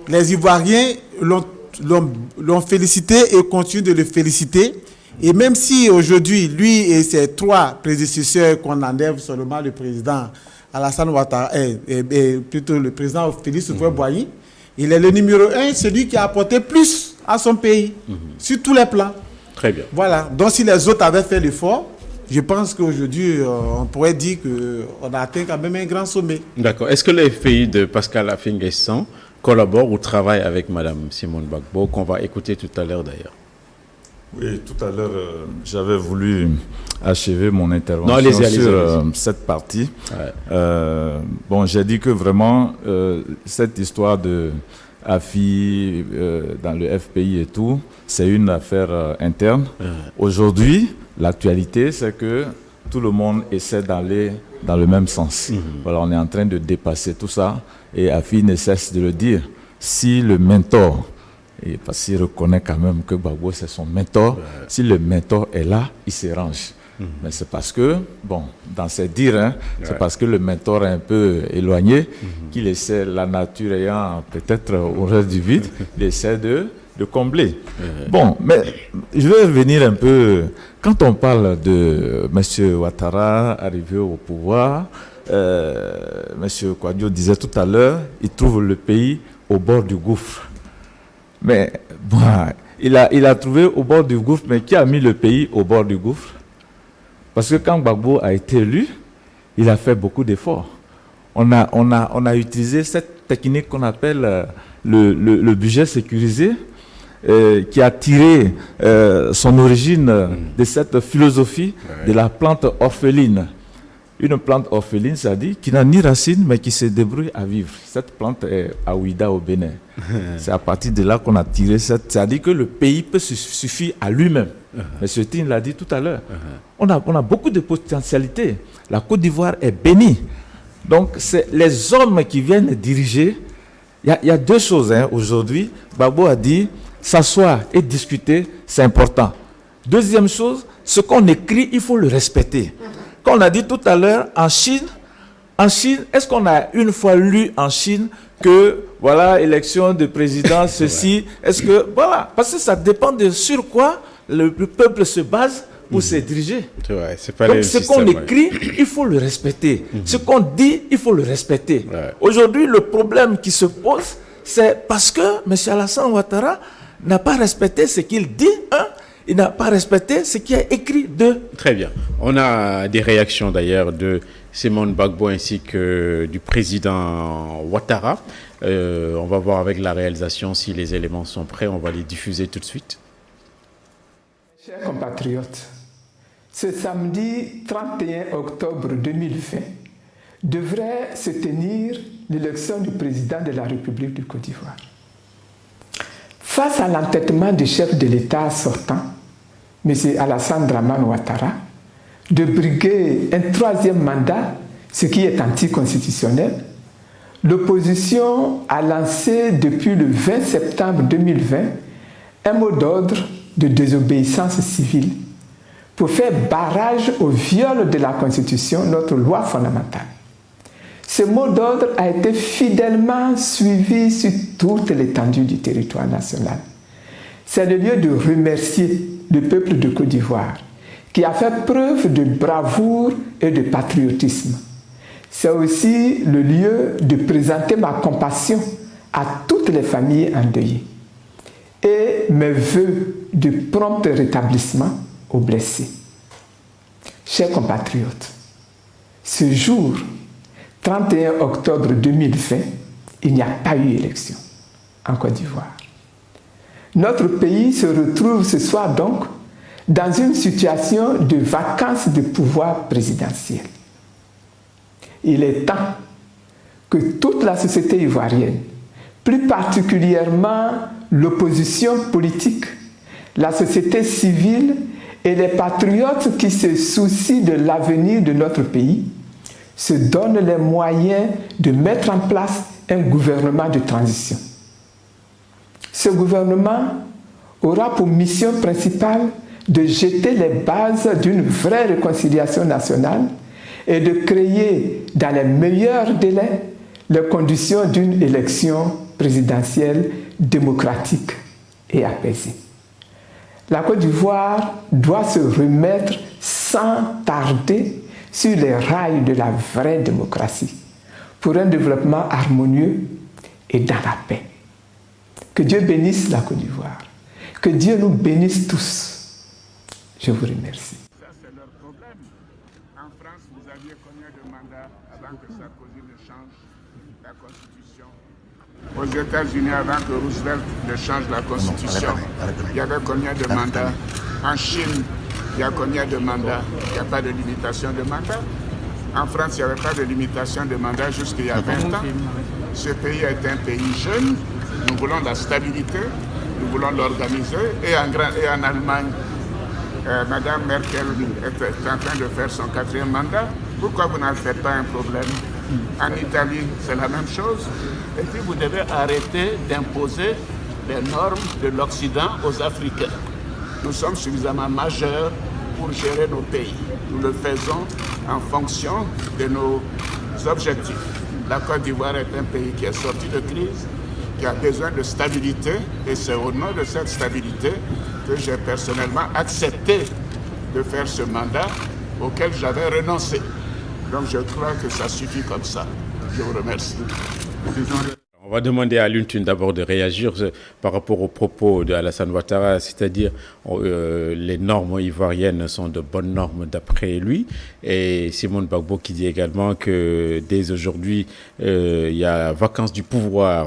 les Ivoiriens l'ont félicité et continuent de le féliciter. Et même si aujourd'hui, lui et ses 3 prédécesseurs qu'on enlève seulement le président Alassane Ouattara, plutôt le président Félix Houphouët-Boigny, il est le numéro 1, celui qui a apporté plus à son pays, sur tous les plans. Très bien. Voilà. Donc si les autres avaient fait l'effort, je pense qu'aujourd'hui, on pourrait dire qu'on a atteint quand même un grand sommet. D'accord. Est-ce que les pays de Pascal Affi-N'Guessan collaborent ou travaillent avec Mme Simone Gbagbo, qu'on va écouter tout à l'heure d'ailleurs? Oui, tout à l'heure, j'avais voulu achever mon intervention sur cette partie. Bon, j'ai dit que vraiment, cette histoire de Affi dans le FPI et tout, c'est une affaire interne. Aujourd'hui, l'actualité, c'est que tout le monde essaie d'aller dans le même sens. Voilà, on est en train de dépasser tout ça et Affi ne cesse de le dire. Si le mentor, et parce qu'il reconnaît quand même que Gbagbo c'est son mentor, si le mentor est là, il se range. Mais c'est parce que, bon, dans ses dires, c'est parce que le mentor est un peu éloigné, qu'il essaie, la nature ayant peut-être horreur du vide, il essaie de combler. Bon, mais je vais revenir un peu, quand on parle de M. Ouattara arrivé au pouvoir, M. Kouadio disait tout à l'heure, il trouve le pays au bord du gouffre. Mais bon, il a trouvé au bord du gouffre, mais qui a mis le pays au bord du gouffre? Parce que quand Gbagbo a été élu, il a fait beaucoup d'efforts. On a utilisé cette technique qu'on appelle le budget sécurisé, qui a tiré son origine de cette philosophie de la plante orpheline. Une plante orpheline, c'est-à-dire qui n'a ni racine, mais qui se débrouille à vivre. Cette plante est à Ouida, au Bénin. C'est à partir de là qu'on a tiré cette... C'est-à-dire que le pays peut se suffire à lui-même. M. Tine l'a dit tout à l'heure. On a beaucoup de potentialités. La Côte d'Ivoire est bénie. Donc, c'est les hommes qui viennent diriger. Il y a deux choses aujourd'hui. Babo a dit, s'asseoir et discuter, c'est important. Deuxième chose, ce qu'on écrit, il faut le respecter. Comme on a dit tout à l'heure, en Chine, est-ce qu'on a une fois lu en Chine que, voilà, élection de président, ceci, est-ce que, voilà, parce que ça dépend de sur quoi le peuple se base pour se diriger. C'est pas donc, ce qu'on écrit, il faut le respecter. Ce qu'on dit, il faut le respecter. Aujourd'hui, le problème qui se pose, c'est parce que M. Alassane Ouattara n'a pas respecté ce qu'il dit, il n'a pas respecté ce qui est écrit de... Très bien. On a des réactions d'ailleurs de Simone Gbagbo ainsi que du président Ouattara. On va voir avec la réalisation si les éléments sont prêts. On va les diffuser tout de suite. Chers compatriotes, ce samedi 31 octobre 2020 devrait se tenir l'élection du président de la République du Côte d'Ivoire. Face à l'entêtement du chef de l'État sortant, M. Alassane Dramane Ouattara, de briguer un troisième mandat, ce qui est anticonstitutionnel, l'opposition a lancé depuis le 20 septembre 2020 un mot d'ordre de désobéissance civile pour faire barrage au viol de la Constitution, notre loi fondamentale. Ce mot d'ordre a été fidèlement suivi sur toute l'étendue du territoire national. C'est le lieu de remercier le peuple de Côte d'Ivoire qui a fait preuve de bravoure et de patriotisme. C'est aussi le lieu de présenter ma compassion à toutes les familles endeuillées et mes vœux de prompt rétablissement aux blessés. Chers compatriotes, ce jour, 31 octobre 2020, il n'y a pas eu élection en Côte d'Ivoire. Notre pays se retrouve ce soir donc dans une situation de vacance de pouvoir présidentiel. Il est temps que toute la société ivoirienne, plus particulièrement l'opposition politique, la société civile et les patriotes qui se soucient de l'avenir de notre pays, se donnent les moyens de mettre en place un gouvernement de transition. Ce gouvernement aura pour mission principale de jeter les bases d'une vraie réconciliation nationale et de créer dans les meilleurs délais les conditions d'une élection présidentielle démocratique et apaisée. La Côte d'Ivoire doit se remettre sans tarder sur les rails de la vraie démocratie pour un développement harmonieux et dans la paix. Que Dieu bénisse la Côte d'Ivoire. Que Dieu nous bénisse tous. Je vous remercie. Ça, c'est leur problème. En France, vous aviez combien de mandats avant que Sarkozy ne change la Constitution? Aux États-Unis, avant que Roosevelt ne change la Constitution, il y avait combien de mandats? En Chine, il y a combien de mandats? Il n'y a pas de limitation de mandats. En France, il n'y avait pas de limitation de mandats jusqu'il y a 20 ans. Ce pays est un pays jeune. Nous voulons la stabilité, nous voulons l'organiser. Et en Allemagne, Mme Merkel est en train de faire son 4e mandat. Pourquoi vous n'en faites pas un problème? En Italie, c'est la même chose. Et puis vous devez arrêter d'imposer les normes de l'Occident aux Africains. Nous sommes suffisamment majeurs pour gérer nos pays. Nous le faisons en fonction de nos objectifs. La Côte d'Ivoire est un pays qui est sorti de crise, qui a besoin de stabilité, et c'est au nom de cette stabilité que j'ai personnellement accepté de faire ce mandat auquel j'avais renoncé. Donc je crois que ça suffit comme ça. Je vous remercie. On va demander à Alioune Tine d'abord de réagir par rapport aux propos de Alassane Ouattara, c'est-à-dire les normes ivoiriennes sont de bonnes normes d'après lui. Et Simone Gbagbo qui dit également que dès aujourd'hui, il y a vacance du pouvoir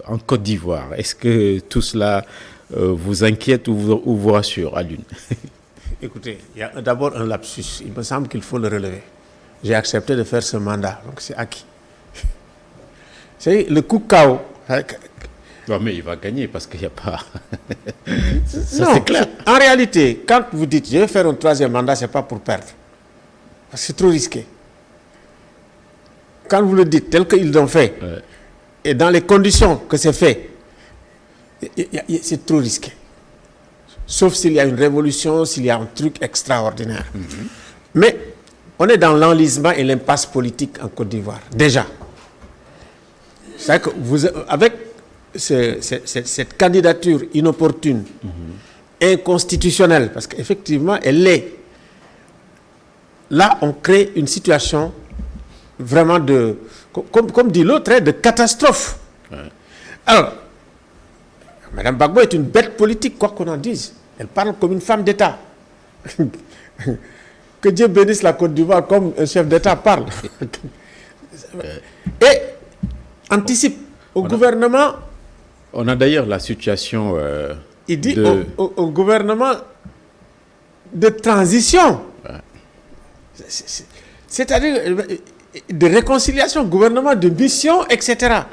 en Côte d'Ivoire. Est-ce que tout cela vous inquiète ou vous rassure, Alioune? Écoutez, il y a d'abord un lapsus. Il me semble qu'il faut le relever. J'ai accepté de faire ce mandat, donc c'est acquis. C'est le coup KO. Non, mais il va gagner parce qu'il n'y a pas... Ça, c'est clair. En réalité, quand vous dites je vais faire un troisième mandat, ce n'est pas pour perdre. Parce que c'est trop risqué. Quand vous le dites tel qu'ils l'ont fait, et dans les conditions que c'est fait, c'est trop risqué. Sauf s'il y a une révolution, s'il y a un truc extraordinaire. Mais on est dans l'enlisement et l'impasse politique en Côte d'Ivoire, déjà. C'est que avec cette candidature inopportune, inconstitutionnelle, parce qu'effectivement, elle l'est. Là, on crée une situation vraiment de, comme dit l'autre, de catastrophe. Alors, Mme Gbagbo est une bête politique, quoi qu'on en dise. Elle parle comme une femme d'État. Que Dieu bénisse la Côte d'Ivoire comme un chef d'État parle. Et anticipe au gouvernement. On a d'ailleurs la situation... il dit au gouvernement de transition. C'est-à-dire de réconciliation, gouvernement de mission, etc.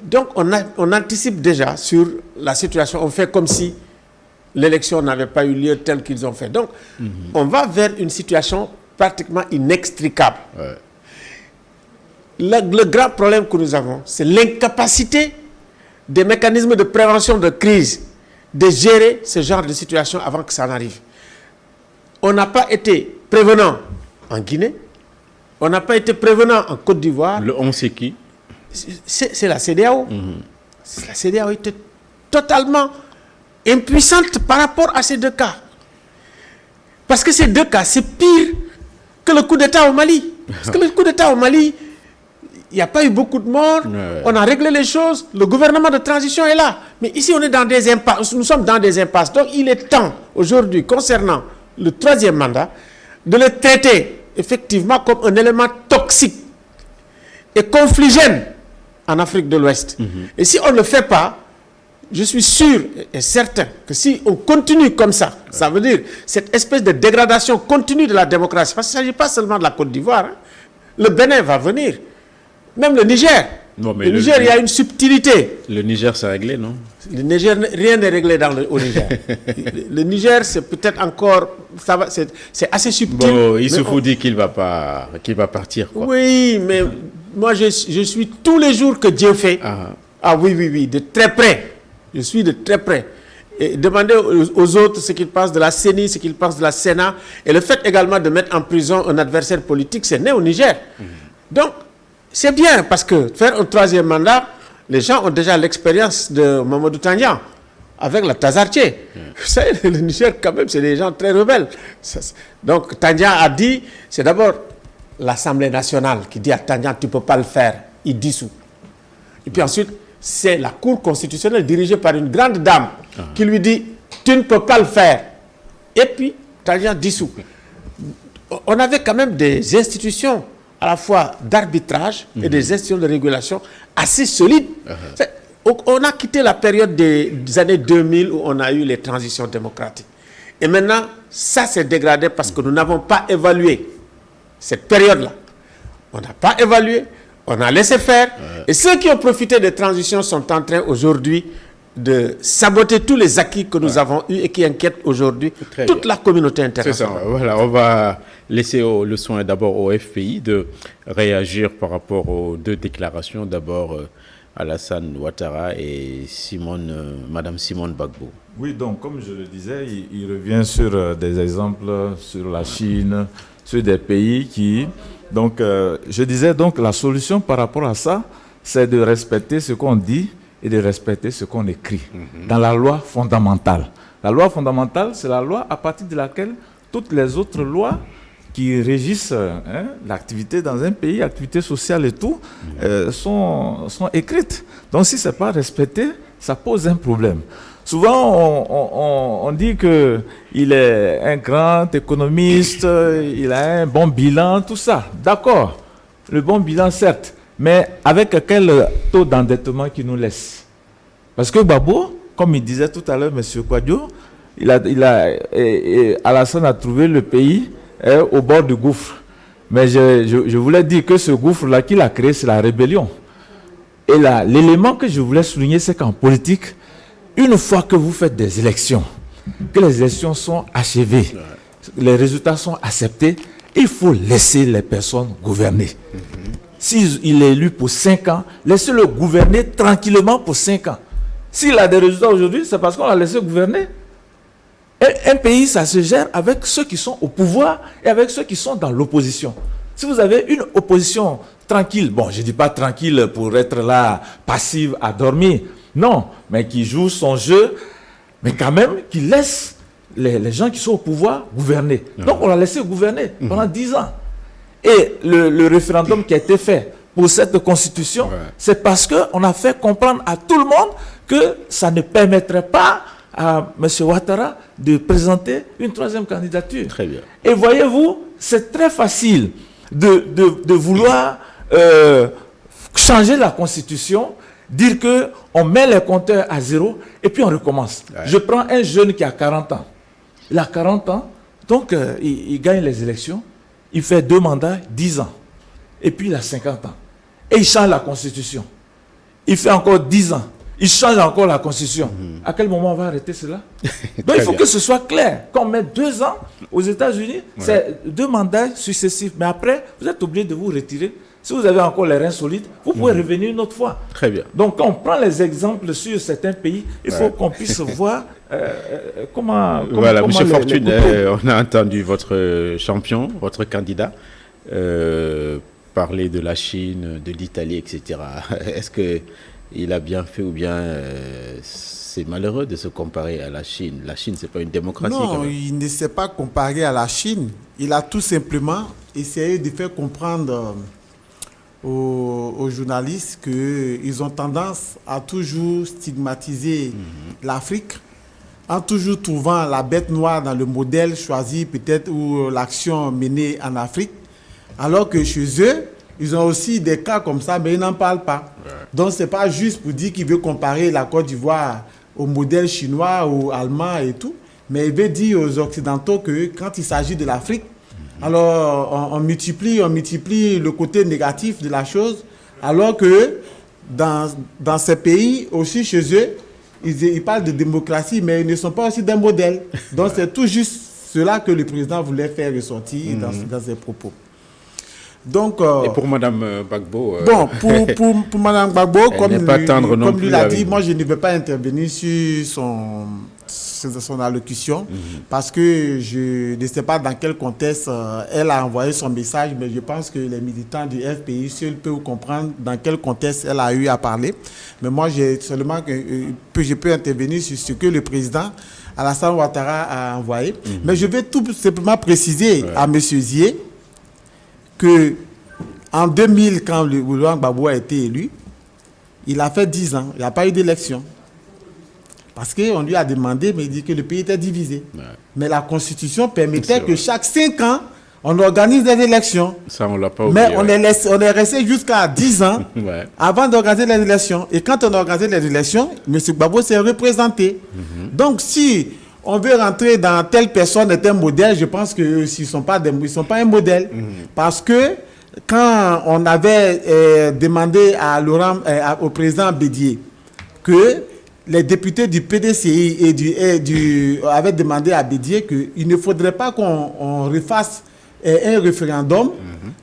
Donc on anticipe déjà sur la situation. On fait comme si l'élection n'avait pas eu lieu tel qu'ils ont fait. Donc on va vers une situation pratiquement inextricable. Le grand problème que nous avons, c'est l'incapacité des mécanismes de prévention de crise de gérer ce genre de situation avant que ça n'arrive. On n'a pas été prévenant en Guinée, on n'a pas été prévenant en Côte d'Ivoire. Le on c'est qui? C'est la CEDEAO. La CEDEAO était totalement impuissante par rapport à ces deux cas. Parce que ces deux cas, c'est pire que le coup d'État au Mali. Parce que le coup d'État au Mali, il n'y a pas eu beaucoup de morts, on a réglé les choses, le gouvernement de transition est là. Mais ici, on est dans des impasses, nous sommes dans des impasses. Donc, il est temps, aujourd'hui, concernant le troisième mandat, de le traiter, effectivement, comme un élément toxique et confligène en Afrique de l'Ouest. Et si on ne le fait pas, je suis sûr et certain que si on continue comme ça, ça veut dire cette espèce de dégradation continue de la démocratie, parce qu'il ne s'agit pas seulement de la Côte d'Ivoire, le Bénin va venir. Même le Niger. Non, mais le Niger, il y a une subtilité. Le Niger, c'est réglé, non? Le Niger, rien n'est réglé au Niger. Le Niger, c'est peut-être encore... C'est assez subtil. Bon, il se faut dire qu'il va partir, quoi. Oui, mais moi, je suis tous les jours que Dieu fait. Ah oui, de très près. Je suis de très près. Et demandez aux autres ce qu'ils pensent de la CENI, ce qu'ils pensent de la Sénat. Et le fait également de mettre en prison un adversaire politique, c'est né au Niger. Donc, c'est bien parce que faire un troisième mandat, les gens ont déjà l'expérience de Mamadou Tandian avec la Tazartier. Vous savez, le Niger, quand même, c'est des gens très rebelles. Donc, Tandian a dit, c'est d'abord l'Assemblée nationale qui dit à Tandian, tu ne peux pas le faire, il dissout. Et puis ensuite, c'est la Cour constitutionnelle dirigée par une grande dame qui lui dit, tu ne peux pas le faire. Et puis, Tandian dissout. On avait quand même des institutions à la fois d'arbitrage et des institutions de régulation assez solides. On a quitté la période des années 2000 où on a eu les transitions démocratiques. Et maintenant, ça s'est dégradé parce que nous n'avons pas évalué cette période-là. On n'a pas évalué, on a laissé faire. Et ceux qui ont profité des transitions sont en train aujourd'hui de saboter tous les acquis que nous avons eus et qui inquiètent aujourd'hui toute la communauté internationale. C'est ça, voilà, on va laisser le soin d'abord au FPI de réagir par rapport aux deux déclarations. D'abord, Alassane Ouattara et Madame Simone Gbagbo. Oui, donc comme je le disais, il revient sur des exemples sur la Chine, sur des pays qui... Donc, je disais donc la solution par rapport à ça, c'est de respecter ce qu'on dit et de respecter ce qu'on écrit dans la loi fondamentale. La loi fondamentale, c'est la loi à partir de laquelle toutes les autres lois qui régissent l'activité dans un pays, l'activité sociale et tout, sont écrites. Donc si ce n'est pas respecté, ça pose un problème. Souvent, on dit qu'il est un grand économiste, il a un bon bilan, tout ça. D'accord, le bon bilan certes, mais avec quel taux d'endettement qu'il nous laisse? Parce que Gbagbo, comme il disait tout à l'heure, M. Kouadio, Alassane a trouvé le pays au bord du gouffre. Mais je voulais dire que ce gouffre-là qu'il a créé, c'est la rébellion. Et là, l'élément que je voulais souligner, c'est qu'en politique, une fois que vous faites des élections, que les élections sont achevées, les résultats sont acceptés, il faut laisser les personnes gouverner. S'il est élu pour 5 ans, laissez-le gouverner tranquillement pour 5 ans. S'il a des résultats aujourd'hui, c'est parce qu'on l'a laissé gouverner. Un pays, ça se gère avec ceux qui sont au pouvoir et avec ceux qui sont dans l'opposition. Si vous avez une opposition tranquille, bon, je ne dis pas tranquille pour être là, passive, à dormir, non, mais qui joue son jeu, mais quand même qui laisse les gens qui sont au pouvoir gouverner. Donc on l'a laissé gouverner pendant 10 ans. Et le référendum qui a été fait pour cette constitution, c'est parce qu'on a fait comprendre à tout le monde que ça ne permettrait pas à M. Ouattara de présenter une 3e candidature. Très bien. Et voyez-vous, c'est très facile de vouloir changer la constitution, dire qu'on met les compteurs à 0 et puis on recommence. Ouais. Je prends un jeune qui a 40 ans. Il a 40 ans, donc il gagne les élections, il fait 2 mandats, 10 ans. Et puis il a 50 ans. Et il change la constitution. Il fait encore 10 ans. Il change encore la constitution. À quel moment on va arrêter cela? Donc il faut que ce soit clair. Quand on met 2 ans aux États-Unis, c'est 2 mandats successifs. Mais après, vous êtes obligé de vous retirer. Si vous avez encore les reins solides, vous pouvez revenir une autre fois. Très bien. Donc quand on prend les exemples sur certains pays, il faut qu'on puisse voir comment... Voilà, M. Fortune, on a entendu votre champion, votre candidat, parler de la Chine, de l'Italie, etc. Est-ce qu'il a bien fait ou bien c'est malheureux de se comparer à la Chine? La Chine, ce n'est pas une démocratie. Non, il ne s'est pas comparé à la Chine. Il a tout simplement essayé de faire comprendre aux journalistes qu'ils ont tendance à toujours stigmatiser l'Afrique en toujours trouvant la bête noire dans le modèle choisi peut-être ou l'action menée en Afrique, alors que chez eux, ils ont aussi des cas comme ça, mais ils n'en parlent pas. Ouais. Donc, ce n'est pas juste pour dire qu'il veut comparer la Côte d'Ivoire au modèle chinois ou allemand et tout, mais il veut dire aux Occidentaux que quand il s'agit de l'Afrique, alors on multiplie le côté négatif de la chose, alors que dans ces pays, aussi chez eux, ils parlent de démocratie, mais ils ne sont pas aussi d'un modèle. Donc, c'est tout juste cela que le président voulait faire ressortir dans ses propos. Donc, et pour Mme Gbagbo bon, pour Mme Gbagbo, comme lui l'a dit, moi je ne vais pas intervenir sur son allocution parce que je ne sais pas dans quel contexte elle a envoyé son message, mais je pense que les militants du FPI, s'ils peuvent comprendre dans quel contexte elle a eu à parler. Mais moi, j'ai seulement que je peux intervenir sur ce que le président Alassane Ouattara a envoyé. Mais je vais tout simplement préciser à M. Zié que en 2000, quand Laurent Gbagbo a été élu, il a fait 10 ans, il n'y a pas eu d'élection. Parce qu'on lui a demandé, mais il dit que le pays était divisé. Ouais. Mais la Constitution permettait que chaque 5 ans, on organise des élections. Ça, on l'a pas oublié. Mais on est resté jusqu'à 10 ans avant d'organiser les élections. Et quand on a organisé les élections, M. Gbagbo s'est représenté. Donc, si on veut rentrer dans telle personne est un modèle, je pense qu'ils ne sont pas un modèle. Parce que quand on avait demandé au président Bédié que les députés du PDCI avaient demandé à Bédié qu'il ne faudrait pas qu'on refasse un référendum,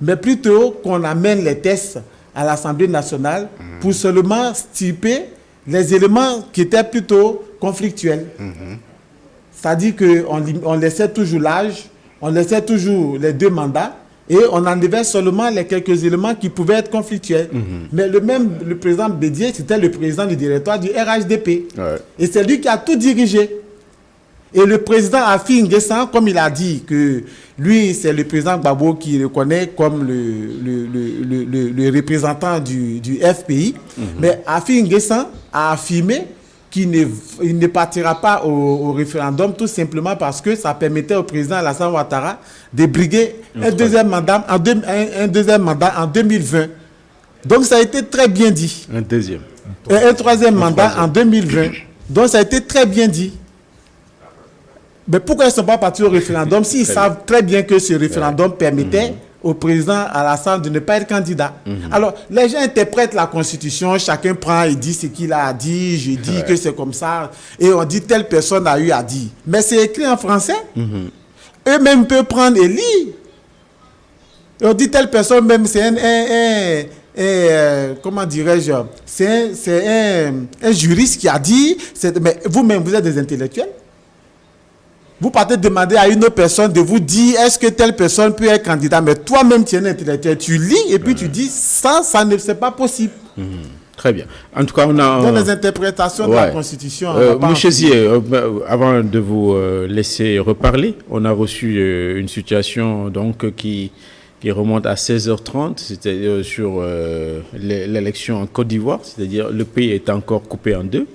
mais plutôt qu'on amène les tests à l'Assemblée nationale pour seulement stipuler les éléments qui étaient plutôt conflictuels. C'est-à-dire qu'on laissait toujours l'âge, on laissait toujours les 2 mandats et on enlevait seulement les quelques éléments qui pouvaient être conflictuels. Mais le président Bédié, c'était le président du directoire du RHDP. Ouais. Et c'est lui qui a tout dirigé. Et le président Afi N'Guessan, comme il a dit que lui, c'est le président Gbagbo qui reconnaît comme le représentant du FPI, mais Afi N'Guessan a affirmé qu'il ne partira pas au référendum tout simplement parce que ça permettait au président Alassane Ouattara de briguer un deuxième mandat en 2020. Donc ça a été très bien dit. Un troisième mandat en 2020. Donc ça a été très bien dit. Mais pourquoi ils ne sont pas partis au référendum s'ils savent très bien que ce référendum permettait au président Alassane de ne pas être candidat? Alors, les gens interprètent la Constitution, chacun prend et dit ce qu'il a dit, je dis que c'est comme ça, et on dit telle personne a eu à dire. Mais c'est écrit en français. Eux-mêmes peuvent prendre et lire. Et on dit telle personne, même c'est comment dirais-je, c'est un juriste qui a dit, mais vous-même, vous êtes des intellectuels. Vous partez demander à une autre personne de vous dire est-ce que telle personne peut être candidat, mais toi-même tu es un intellectuel, tu lis et puis tu dis ça ne c'est pas possible. Très bien. En tout cas, on a dans les interprétations de la Constitution. Monsieur Zier, avant de vous laisser reparler, on a reçu une situation donc qui remonte à 16h30, c'est-à-dire sur l'élection en Côte d'Ivoire, c'est-à-dire le pays est encore coupé en deux.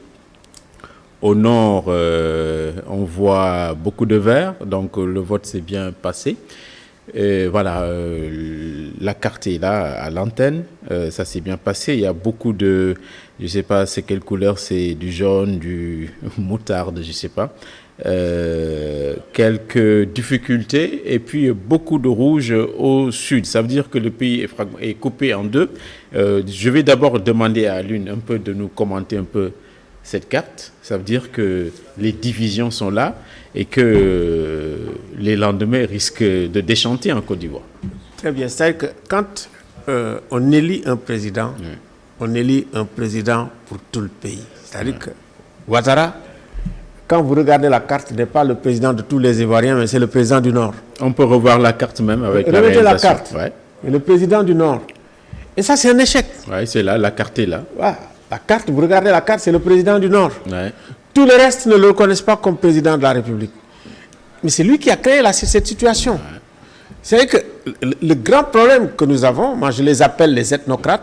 Au nord, on voit beaucoup de verts, donc le vote s'est bien passé. Et voilà, la carte est là à l'antenne, ça s'est bien passé. Il y a beaucoup de, je ne sais pas c'est quelle couleur, c'est du jaune, du moutarde, je ne sais pas. Quelques difficultés et puis beaucoup de rouge au sud. Ça veut dire que le pays est coupé en deux. Je vais d'abord demander à Lune un peu de nous commenter un peu cette carte. Ça veut dire que les divisions sont là et que les lendemains risquent de déchanter en Côte d'Ivoire. Très bien. C'est-à-dire que quand on élit un président, on élit un président pour tout le pays. C'est-à-dire que Ouattara, quand vous regardez la carte, n'est pas le président de tous les Ivoiriens, mais c'est le président du Nord. On peut revoir la carte même avec la réalisation. réalisation. La carte. Ouais. Et le président du Nord. Et ça, c'est un échec. Oui, c'est là, la carte est là. Ouais. La carte, vous regardez la carte, c'est le président du Nord. Ouais. Tous les restes ne le reconnaissent pas comme président de la République. Mais c'est lui qui a créé cette situation. Ouais. C'est que le grand problème que nous avons, moi je les appelle les ethnocrates.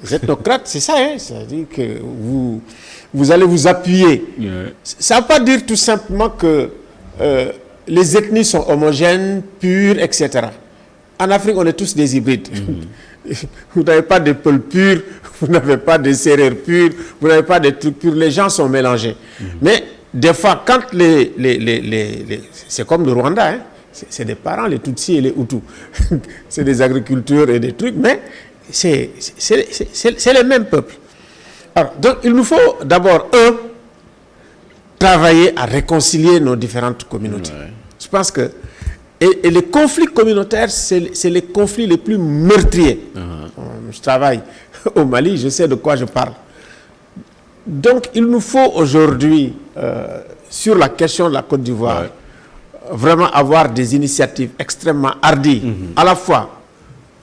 Les ethnocrates, c'est ça, hein? C'est-à-dire que vous allez vous appuyer. Ça ne veut pas dire tout simplement que les ethnies sont homogènes, pures, etc. En Afrique, on est tous des hybrides. Vous n'avez pas de Peuls purs, vous n'avez pas de Sérères purs, vous n'avez pas de trucs purs, les gens sont mélangés. Mais des fois, quand c'est comme le Rwanda, hein, c'est des parents, les Tutsis et les Hutus. C'est des agriculteurs et des trucs, mais c'est les mêmes peuples. Alors, donc, il nous faut d'abord, travailler à réconcilier nos différentes communautés. Ouais. Je pense que et les conflits communautaires, c'est les conflits les plus meurtriers. Je travaille au Mali, je sais de quoi je parle. Donc, il nous faut aujourd'hui, sur la question de la Côte d'Ivoire, vraiment avoir des initiatives extrêmement hardies, à la fois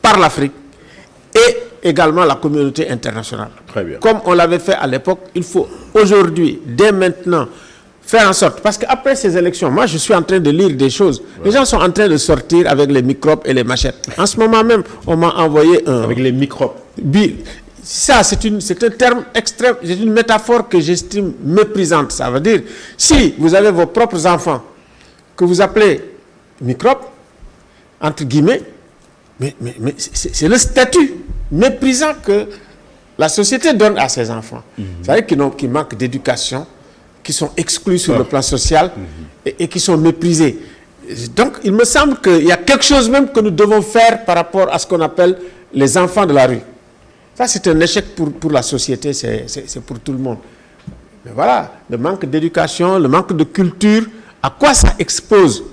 par l'Afrique et également la communauté internationale. Très bien. Comme on l'avait fait à l'époque, il faut aujourd'hui, dès maintenant, faire en sorte, parce qu'après ces élections, moi je suis en train de lire des choses, les gens sont en train de sortir avec les microbes et les machettes. En ce moment même, on m'a envoyé un... Avec les microbes. Ça, c'est un terme extrême, c'est une métaphore que j'estime méprisante. Ça veut dire, si vous avez vos propres enfants, que vous appelez microbes, entre guillemets, mais c'est le statut méprisant que la société donne à ses enfants. C'est-à-dire qu'ils manquent d'éducation, qui sont exclus sur le plan social et qui sont méprisés. Donc, il me semble qu'il y a quelque chose même que nous devons faire par rapport à ce qu'on appelle les enfants de la rue. Ça, c'est un échec pour la société, c'est pour tout le monde. Mais voilà, le manque d'éducation, le manque de culture, à quoi ça expose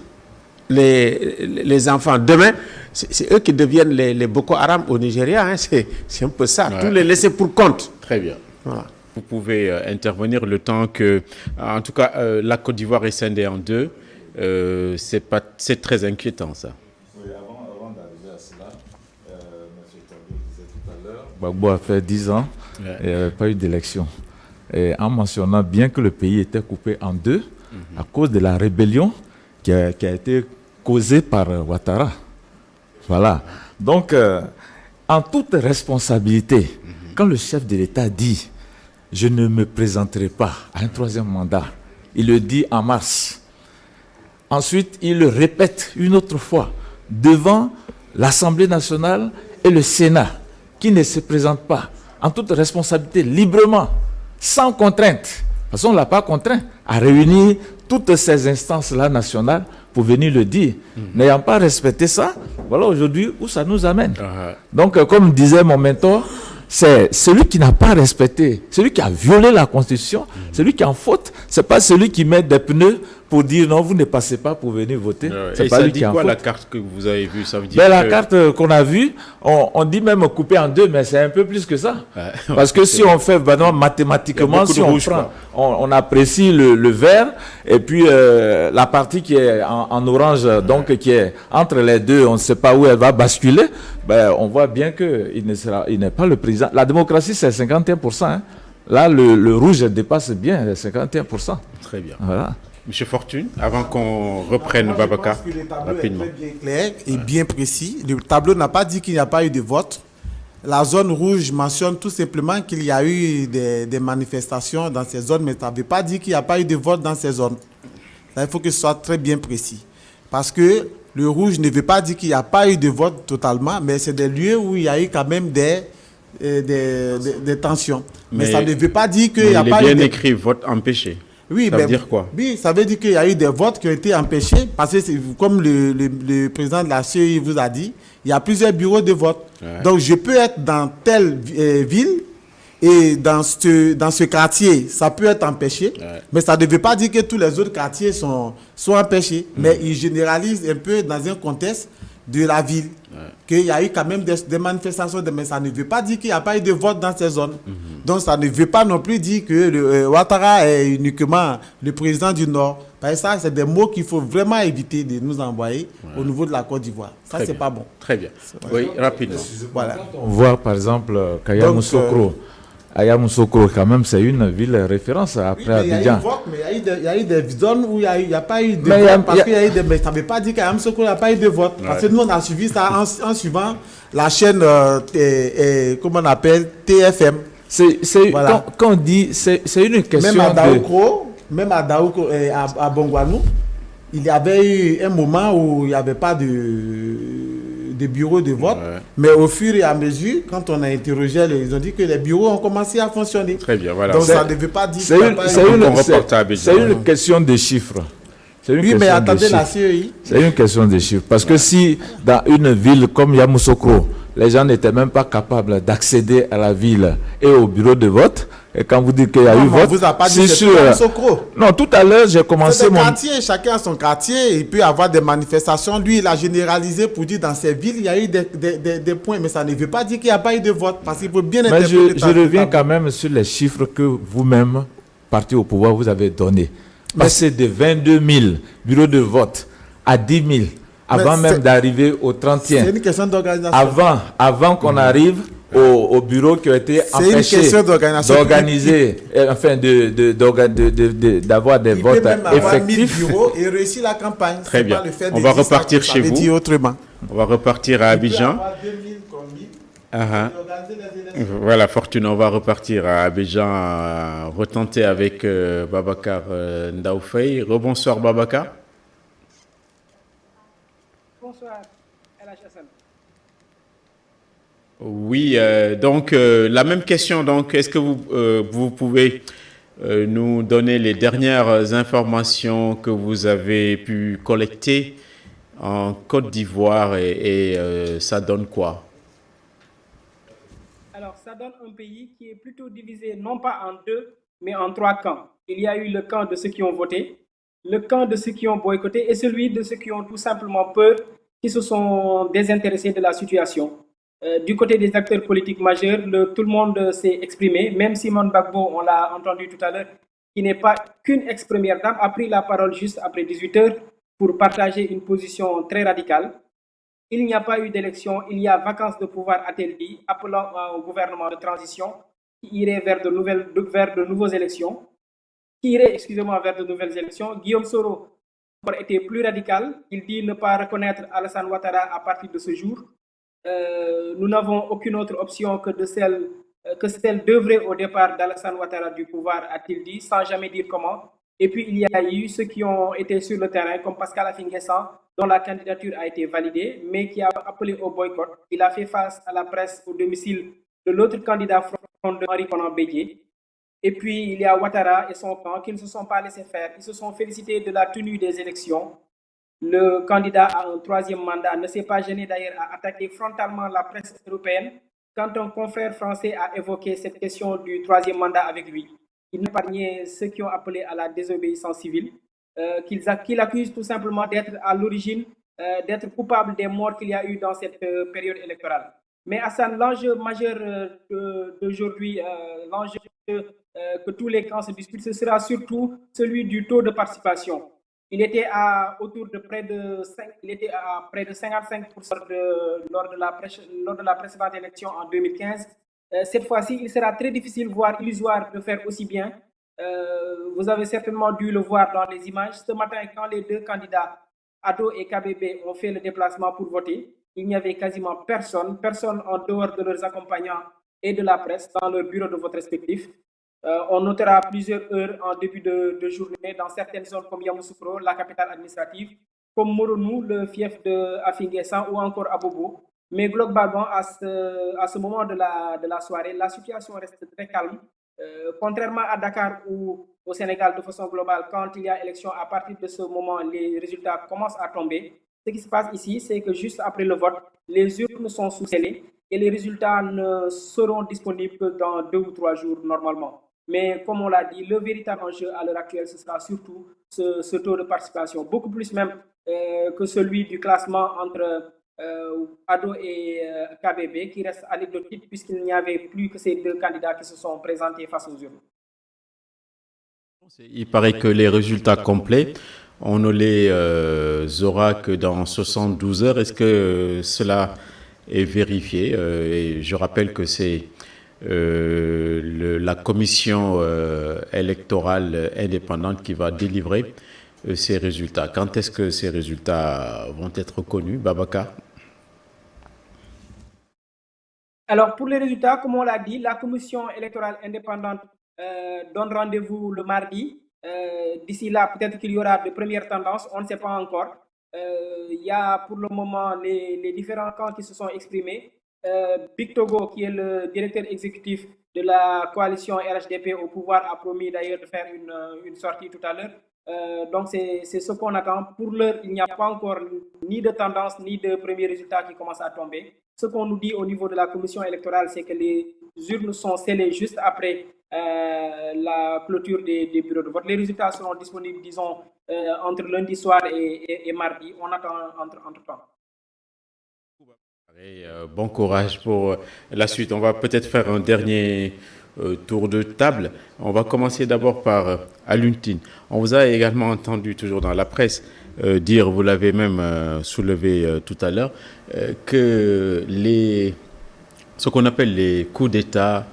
les enfants? Demain, c'est eux qui deviennent les Boko Haram au Nigeria. Hein. C'est un peu ça, tous les laisser pour compte. Très bien. Voilà. Vous pouvez intervenir le temps que, en tout cas, la Côte d'Ivoire est scindée en deux. C'est très inquiétant, ça. Oui, avant d'arriver à cela, M. Touré disait tout à l'heure, Gbagbo a fait 10 ans et il n'y avait pas eu d'élection. Et en mentionnant bien que le pays était coupé en deux, à cause de la rébellion qui a été causée par Ouattara. Voilà. Donc, en toute responsabilité, quand le chef de l'État dit « je ne me présenterai pas à un troisième mandat », il le dit en mars. Ensuite, il le répète une autre fois devant l'Assemblée nationale et le Sénat, qui ne se présentent pas en toute responsabilité, librement, sans contrainte. De toute façon, on ne l'a pas contraint à réunir toutes ces instances-là nationales pour venir le dire. N'ayant pas respecté ça, voilà aujourd'hui où ça nous amène. Donc, comme disait mon mentor, c'est celui qui n'a pas respecté, celui qui a violé la Constitution, celui qui est en faute. Ce n'est pas celui qui met des pneus pour dire non, vous ne passez pas pour venir voter. Et ça dit quoi la carte que vous avez vue? Ça veut dire la carte qu'on a vue, on dit même couper en deux, mais c'est un peu plus que ça. Parce que si on fait mathématiquement, si on prend, on apprécie le vert, et puis la partie qui est en orange, donc qui est entre les deux, on ne sait pas où elle va basculer, on voit bien qu'il n'est pas le président. La démocratie, c'est 51%. Hein. Là, le rouge dépasse bien les 51%. Très bien. Voilà. Monsieur Fortune, avant qu'on reprenne Babacar, rapidement. Le tableau est bien clair et bien précis. Le tableau n'a pas dit qu'il n'y a pas eu de vote. La zone rouge mentionne tout simplement qu'il y a eu des manifestations dans ces zones, mais ça ne veut pas dire qu'il n'y a pas eu de vote dans ces zones. Là, il faut que ce soit très bien précis. Parce que le rouge ne veut pas dire qu'il n'y a pas eu de vote totalement, mais c'est des lieux où il y a eu quand même des tensions. Mais ça ne veut pas dire qu'il n'y a pas eu... Il est bien écrit vote empêché. Oui, ça veut dire quoi? Oui, ça veut dire qu'il y a eu des votes qui ont été empêchés parce que, comme le président de la CEI vous a dit, il y a plusieurs bureaux de vote. Ouais. Donc, je peux être dans telle ville et dans ce quartier, ça peut être empêché, mais ça ne veut pas dire que tous les autres quartiers sont empêchés. Mais il généralise un peu dans un contexte de la ville, qu'il y a eu quand même des manifestations, mais ça ne veut pas dire qu'il n'y a pas eu de vote dans ces zones. Donc ça ne veut pas non plus dire que Ouattara est uniquement le président du Nord. Parce que ça, c'est des mots qu'il faut vraiment éviter de nous envoyer au niveau de la Côte d'Ivoire. Ça, c'est pas bon. Très bien. Oui, rapidement. Voilà. On voit par exemple Kaya Moussokro. Aya Moussokro, quand même, c'est une ville référence après Abidjan. Mais il y a eu des zones où il n'y a pas eu de vote. Parce qu'il y a eu des... Mais ça ne veut pas dire qu'Aya Moussokro n'a pas eu de vote. Parce que nous, on a suivi ça en suivant la chaîne, comment on appelle, TFM. Voilà. Quand on dit, c'est une question même à Daoukro, à Bongwanou, il y avait eu un moment où il n'y avait pas de bureaux de vote, mais au fur et à mesure, quand on a interrogé, ils ont dit que les bureaux ont commencé à fonctionner. Très bien, voilà. Donc ça ne veut pas dire c'est une question de chiffres. Oui, mais attendez la CEI. C'est une question de chiffres. Parce que si dans une ville comme Yamoussoukro, les gens n'étaient même pas capables d'accéder à la ville et au bureau de vote, et quand vous dites qu'il y a eu vote, vous a pas dit c'est sûr. Non, tout à l'heure, j'ai commencé mon... quartier, chacun a son quartier, il peut y avoir des manifestations. Lui, il a généralisé pour dire dans ces villes, il y a eu des points, mais ça ne veut pas dire qu'il n'y a pas eu de vote, parce qu'il faut bien interpréter. Mais je reviens quand même sur les chiffres que vous-même, parti au pouvoir, vous avez donnés. Passer de 22 000 bureaux de vote à 10 000, avant même d'arriver au 31. C'est une question d'organisation. Avant qu'on arrive aux bureaux qui ont été empêchés d'organiser, enfin d'avoir des votes effectifs. Bureaux et réussir la campagne. Très bien. On va repartir chez vous. Autrement. On va repartir à Abidjan. Voilà, Fortune, on va repartir à Abidjan, retenter avec Babacar Ndaoufei. Rebonsoir, Babacar. Bonsoir, LHSM. Oui, donc la même question. Donc, est-ce que vous pouvez nous donner les dernières informations que vous avez pu collecter en Côte d'Ivoire et ça donne quoi? Alors, ça donne un pays qui est plutôt divisé non pas en deux, mais en trois camps. Il y a eu le camp de ceux qui ont voté, le camp de ceux qui ont boycotté et celui de ceux qui ont tout simplement peur, qui se sont désintéressés de la situation. Du côté des acteurs politiques majeurs, tout le monde s'est exprimé, même Simone Gbagbo, on l'a entendu tout à l'heure, qui n'est pas qu'une ex-première dame, a pris la parole juste après 18 heures pour partager une position très radicale. Il n'y a pas eu d'élection, il y a vacance de pouvoir, a-t-elle dit, appelant au gouvernement de transition qui irait vers de nouvelles élections, qui irait, excusez-moi, vers de nouvelles élections. Guillaume Soro a été plus radical. Il dit ne pas reconnaître Alassane Ouattara à partir de ce jour. Nous n'avons aucune autre option que celle d'œuvrer au départ d'Alassane Ouattara du pouvoir, a-t-il dit, sans jamais dire comment. Et puis il y a eu ceux qui ont été sur le terrain, comme Pascal Affi-N'Guessan, dont la candidature a été validée, mais qui a appelé au boycott. Il a fait face à la presse au domicile de l'autre candidat frondeur, Henri Konan Bédié. Et puis il y a Ouattara et son camp qui ne se sont pas laissés faire. Ils se sont félicités de la tenue des élections. Le candidat à un troisième mandat ne s'est pas gêné d'ailleurs à attaquer frontalement la presse européenne quand un confrère français a évoqué cette question du troisième mandat avec lui. Il n'a pas nié ceux qui ont appelé à la désobéissance civile, qu'il accuse tout simplement d'être à l'origine, d'être coupable des morts qu'il y a eu dans cette période électorale. Mais Hassan, l'enjeu majeur d'aujourd'hui, l'enjeu que tous les camps se disputent, ce sera surtout celui du taux de participation. Il était autour de près de 55% lors de la précédente élection en 2015. Cette fois-ci, il sera très difficile, voire illusoire, de faire aussi bien. Vous avez certainement dû le voir dans les images. Ce matin, quand les deux candidats, Ado et KBB, ont fait le déplacement pour voter, il n'y avait quasiment personne en dehors de leurs accompagnants et de la presse dans leur bureau de vote respectif. On notera plusieurs heures en début de journée dans certaines zones comme Yamoussoukro, la capitale administrative, comme Moronou, le fief de Affi-N'Guessan ou encore Abobo. Mais globalement, à ce moment de la soirée, la situation reste très calme. Contrairement à Dakar ou au Sénégal de façon globale, quand il y a élection, à partir de ce moment, les résultats commencent à tomber. Ce qui se passe ici, c'est que juste après le vote, les urnes sont sous-scellées et les résultats ne seront disponibles que dans 2 ou 3 jours normalement. Mais comme on l'a dit, le véritable enjeu à l'heure actuelle, ce sera surtout ce taux de participation, beaucoup plus même que celui du classement entre Ado et KBB, qui reste anecdotique puisqu'il n'y avait plus que ces deux candidats qui se sont présentés face aux urnes. Il paraît que les résultats complets, on ne les aura que dans 72 heures. Est-ce que cela est vérifié? Et je rappelle que c'est la commission électorale indépendante qui va délivrer ces résultats. Quand est-ce que ces résultats vont être connus, Babacar? Alors, pour les résultats, comme on l'a dit, la commission électorale indépendante donne rendez-vous le mardi. D'ici là, peut-être qu'il y aura de premières tendances, on ne sait pas encore. Il y a pour le moment les différents camps qui se sont exprimés. Big Togo, qui est le directeur exécutif de la coalition RHDP au pouvoir, a promis d'ailleurs de faire une sortie tout à l'heure. Donc c'est ce qu'on attend. Pour l'heure, il n'y a pas encore ni de tendance ni de premiers résultats qui commencent à tomber. Ce qu'on nous dit au niveau de la commission électorale, c'est que les urnes sont scellées juste après la clôture des bureaux de vote. Les résultats seront disponibles, disons, entre lundi soir et mardi. On attend entre-temps. Bon courage pour la suite. On va peut-être faire un dernier tour de table. On va commencer d'abord par Alioune Tine. On vous a également entendu, toujours dans la presse, dire, vous l'avez même soulevé tout à l'heure, que ce qu'on appelle les coups d'État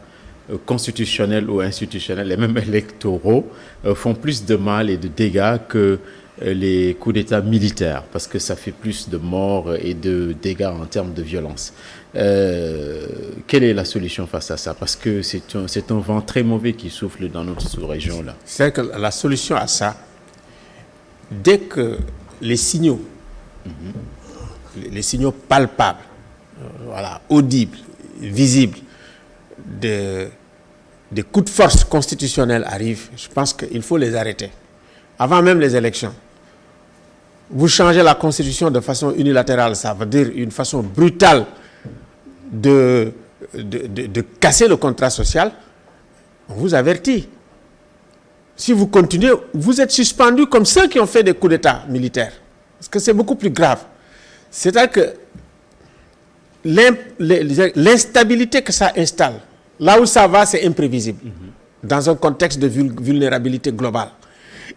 constitutionnels ou institutionnels, et même électoraux, font plus de mal et de dégâts que les coups d'État militaires, parce que ça fait plus de morts et de dégâts en termes de violence. Quelle est la solution face à ça? Parce que c'est un vent très mauvais qui souffle dans notre sous-région là. C'est que la solution à ça, dès que les signaux, les signaux palpables, voilà, audibles, visibles, des coups de force constitutionnels arrivent, je pense qu'il faut les arrêter. Avant même les élections, vous changez la Constitution de façon unilatérale, ça veut dire une façon brutale de casser le contrat social, on vous avertit. Si vous continuez, vous êtes suspendu comme ceux qui ont fait des coups d'État militaires. Parce que c'est beaucoup plus grave. C'est-à-dire que l'instabilité que ça installe, là où ça va, c'est imprévisible, dans un contexte de vulnérabilité globale.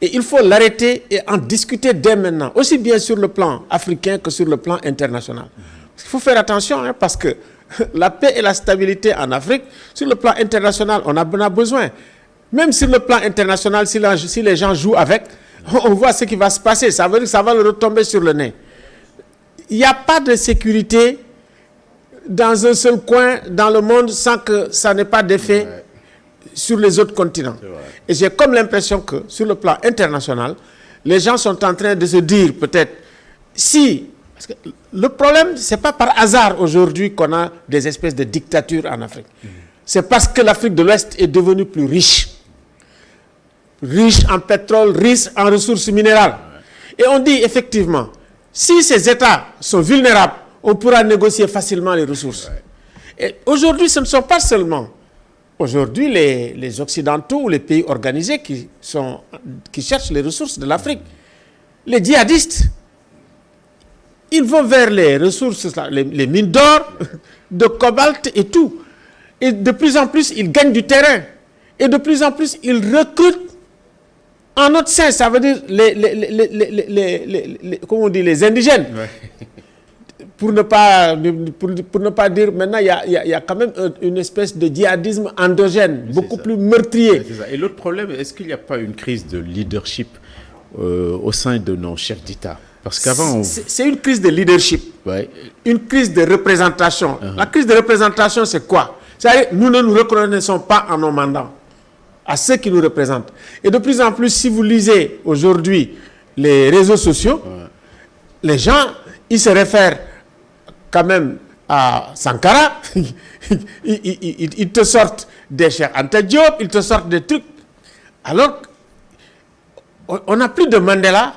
Et il faut l'arrêter et en discuter dès maintenant, aussi bien sur le plan africain que sur le plan international. Il faut faire attention, parce que la paix et la stabilité en Afrique, sur le plan international, on a besoin. Même sur le plan international, si les gens jouent avec, on voit ce qui va se passer. Ça veut dire que ça va le retomber sur le nez. Il n'y a pas de sécurité dans un seul coin dans le monde sans que ça n'ait pas d'effet sur les autres continents. Et j'ai comme l'impression que sur le plan international, les gens sont en train de se dire peut-être si... Parce que le problème, ce n'est pas par hasard aujourd'hui qu'on a des espèces de dictatures en Afrique. C'est parce que l'Afrique de l'Ouest est devenue plus riche. Riche en pétrole, riche en ressources minérales. Et on dit effectivement, si ces États sont vulnérables, on pourra négocier facilement les ressources. Et aujourd'hui, ce ne sont pas seulement aujourd'hui les Occidentaux ou les pays organisés qui cherchent les ressources de l'Afrique. Les djihadistes, ils vont vers les ressources, les mines d'or, de cobalt et tout. Et de plus en plus, ils gagnent du terrain. Et de plus en plus, ils recrutent en notre sein, ça veut dire comment on dit, les indigènes. Pour ne pas dire, maintenant, il y a quand même une espèce de djihadisme endogène, beaucoup plus meurtrier. Et l'autre problème, est-ce qu'il n'y a pas une crise de leadership au sein de nos chefs d'État? Parce qu'avant... C'est une crise de leadership, une crise de représentation. La crise de représentation, c'est quoi? C'est-à-dire, nous ne nous reconnaissons pas en nos mandats, à ceux qui nous représentent. Et de plus en plus, si vous lisez aujourd'hui les réseaux sociaux, les gens, ils se réfèrent quand même à Sankara, ils te sortent des Cheikh Anta Diop, ils te sortent des trucs. Alors, on n'a plus de Mandela.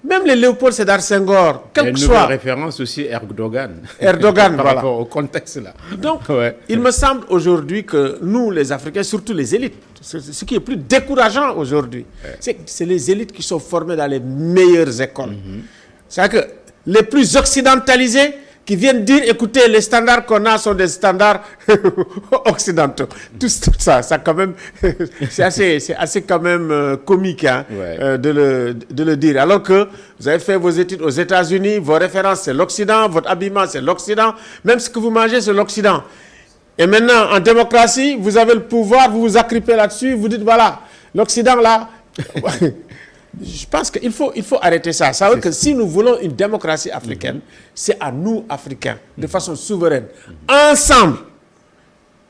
Même les Léopold Sédar Senghor, quel que soit... Il y a une référence aussi à Erdogan. Erdogan, par voilà. rapport au contexte là. Donc, il me semble aujourd'hui que nous, les Africains, surtout les élites, ce qui est plus décourageant aujourd'hui, c'est les élites qui sont formées dans les meilleures écoles. C'est-à-dire que les plus occidentalisés qui viennent dire, écoutez, les standards qu'on a sont des standards occidentaux. Tout ça quand même, c'est assez quand même comique hein, de le dire. Alors que vous avez fait vos études aux États-Unis, vos références c'est l'Occident, votre habillement c'est l'Occident, même ce que vous mangez c'est l'Occident. Et maintenant, en démocratie, vous avez le pouvoir, vous vous agrippez là-dessus, vous dites voilà, l'Occident là... Je pense qu'il faut arrêter ça. Ça veut dire que si nous voulons une démocratie africaine, c'est à nous, Africains, de façon souveraine, ensemble,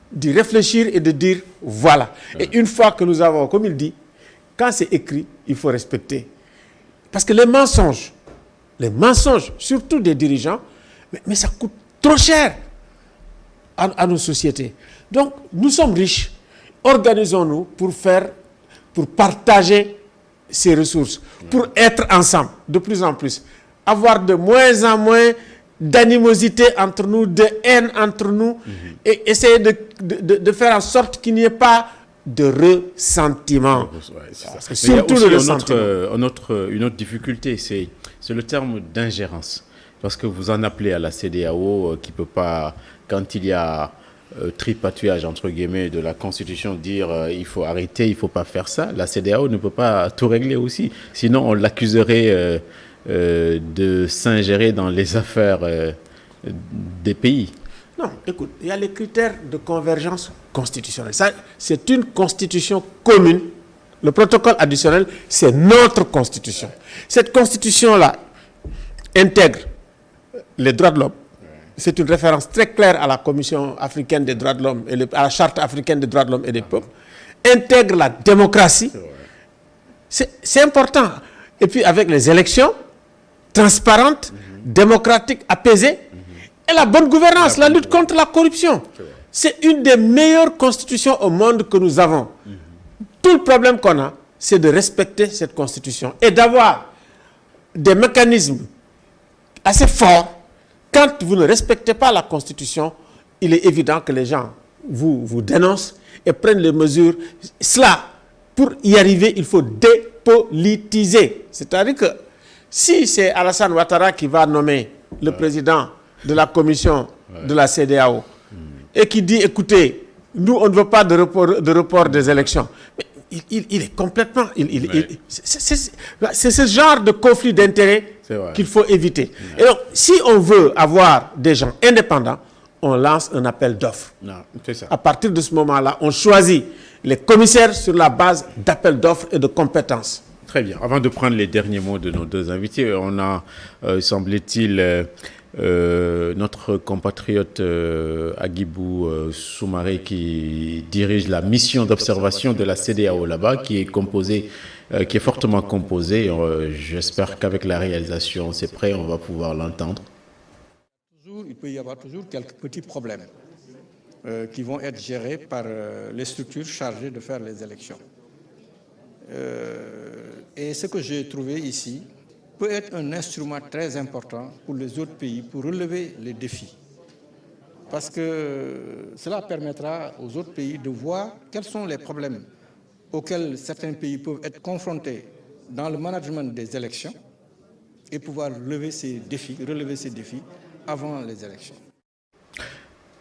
d'y réfléchir et de dire voilà. Et une fois que nous avons, comme il dit, quand c'est écrit, il faut respecter. Parce que les mensonges, surtout des dirigeants, mais ça coûte trop cher à nos sociétés. Donc, nous sommes riches. Organisons-nous pour partager ces ressources, pour être ensemble de plus en plus, avoir de moins en moins d'animosité entre nous, de haine entre nous, et essayer de faire en sorte qu'il n'y ait pas de ressentiment. Surtout le ressentiment. Une autre difficulté, c'est le terme d'ingérence. Parce que vous en appelez à la CEDEAO qui ne peut pas, quand il y a tripatouillage entre guillemets de la Constitution, dire il faut arrêter, il ne faut pas faire ça. La CEDEAO ne peut pas tout régler aussi. Sinon, on l'accuserait de s'ingérer dans les affaires des pays. Non, écoute, il y a les critères de convergence constitutionnelle. Ça, c'est une constitution commune. Le protocole additionnel, c'est notre constitution. Cette constitution-là intègre les droits de l'homme. C'est une référence très claire à la Commission africaine des droits de l'homme et à la Charte africaine des droits de l'homme et des peuples. Intègre la démocratie. C'est important. Et puis avec les élections transparentes, démocratiques, apaisées, et la bonne gouvernance, la lutte contre la corruption. C'est une des meilleures constitutions au monde que nous avons. Tout le problème qu'on a, c'est de respecter cette constitution et d'avoir des mécanismes assez forts. Quand vous ne respectez pas la Constitution, il est évident que les gens vous dénoncent et prennent les mesures. Cela, pour y arriver, il faut dépolitiser. C'est-à-dire que si c'est Alassane Ouattara qui va nommer le président de la commission de la CEDEAO et qui dit, écoutez, nous, on ne veut pas de report des élections. Mais il est complètement... C'est ce genre de conflit d'intérêts qu'il faut éviter. Et donc, si on veut avoir des gens indépendants, on lance un appel d'offres. À partir de ce moment-là, on choisit les commissaires sur la base d'appels d'offres et de compétences. Très bien. Avant de prendre les derniers mots de nos deux invités, on a, semble-t-il, notre compatriote Agibou Soumaré qui dirige la mission d'observation de la CEDEAO là-bas, qui est fortement composée. J'espère qu'avec la réalisation, c'est prêt, on va pouvoir l'entendre. Il peut y avoir toujours quelques petits problèmes qui vont être gérés par les structures chargées de faire les élections. Et ce que j'ai trouvé ici peut être un instrument très important pour les autres pays pour relever les défis. Parce que cela permettra aux autres pays de voir quels sont les problèmes auxquels certains pays peuvent être confrontés dans le management des élections et pouvoir relever ces défis avant les élections.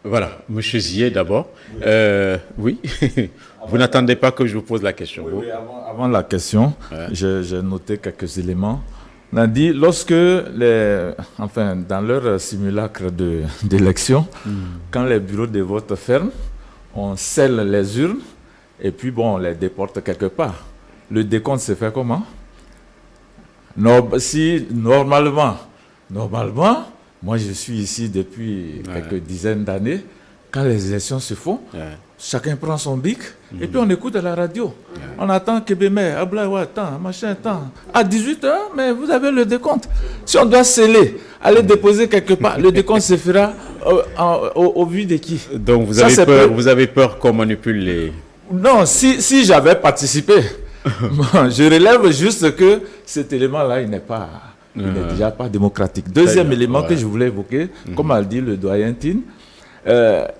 Voilà, M. Zié d'abord. Oui, vous n'attendez pas que je vous pose la question. Oui, avant la question, j'ai noté quelques éléments. On a dit, lorsque dans leur simulacre d'élection, quand les bureaux de vote ferment, on scelle les urnes et puis on les déporte quelque part. Le décompte se fait comment? Normalement, moi je suis ici depuis quelques dizaines d'années, quand les élections se font, chacun prend son bic et puis on écoute à la radio. On attend Kébémer, Ablaïwa, tant, machin, tant. À 18h, mais vous avez le décompte. Si on doit sceller, aller déposer quelque part, le décompte se fera au vu de qui? Donc vous avez peur qu'on manipule les... Non, si j'avais participé, je relève juste que cet élément-là, il n'est déjà pas démocratique. Deuxième élément que je voulais évoquer, comme a dit le doyen Tine,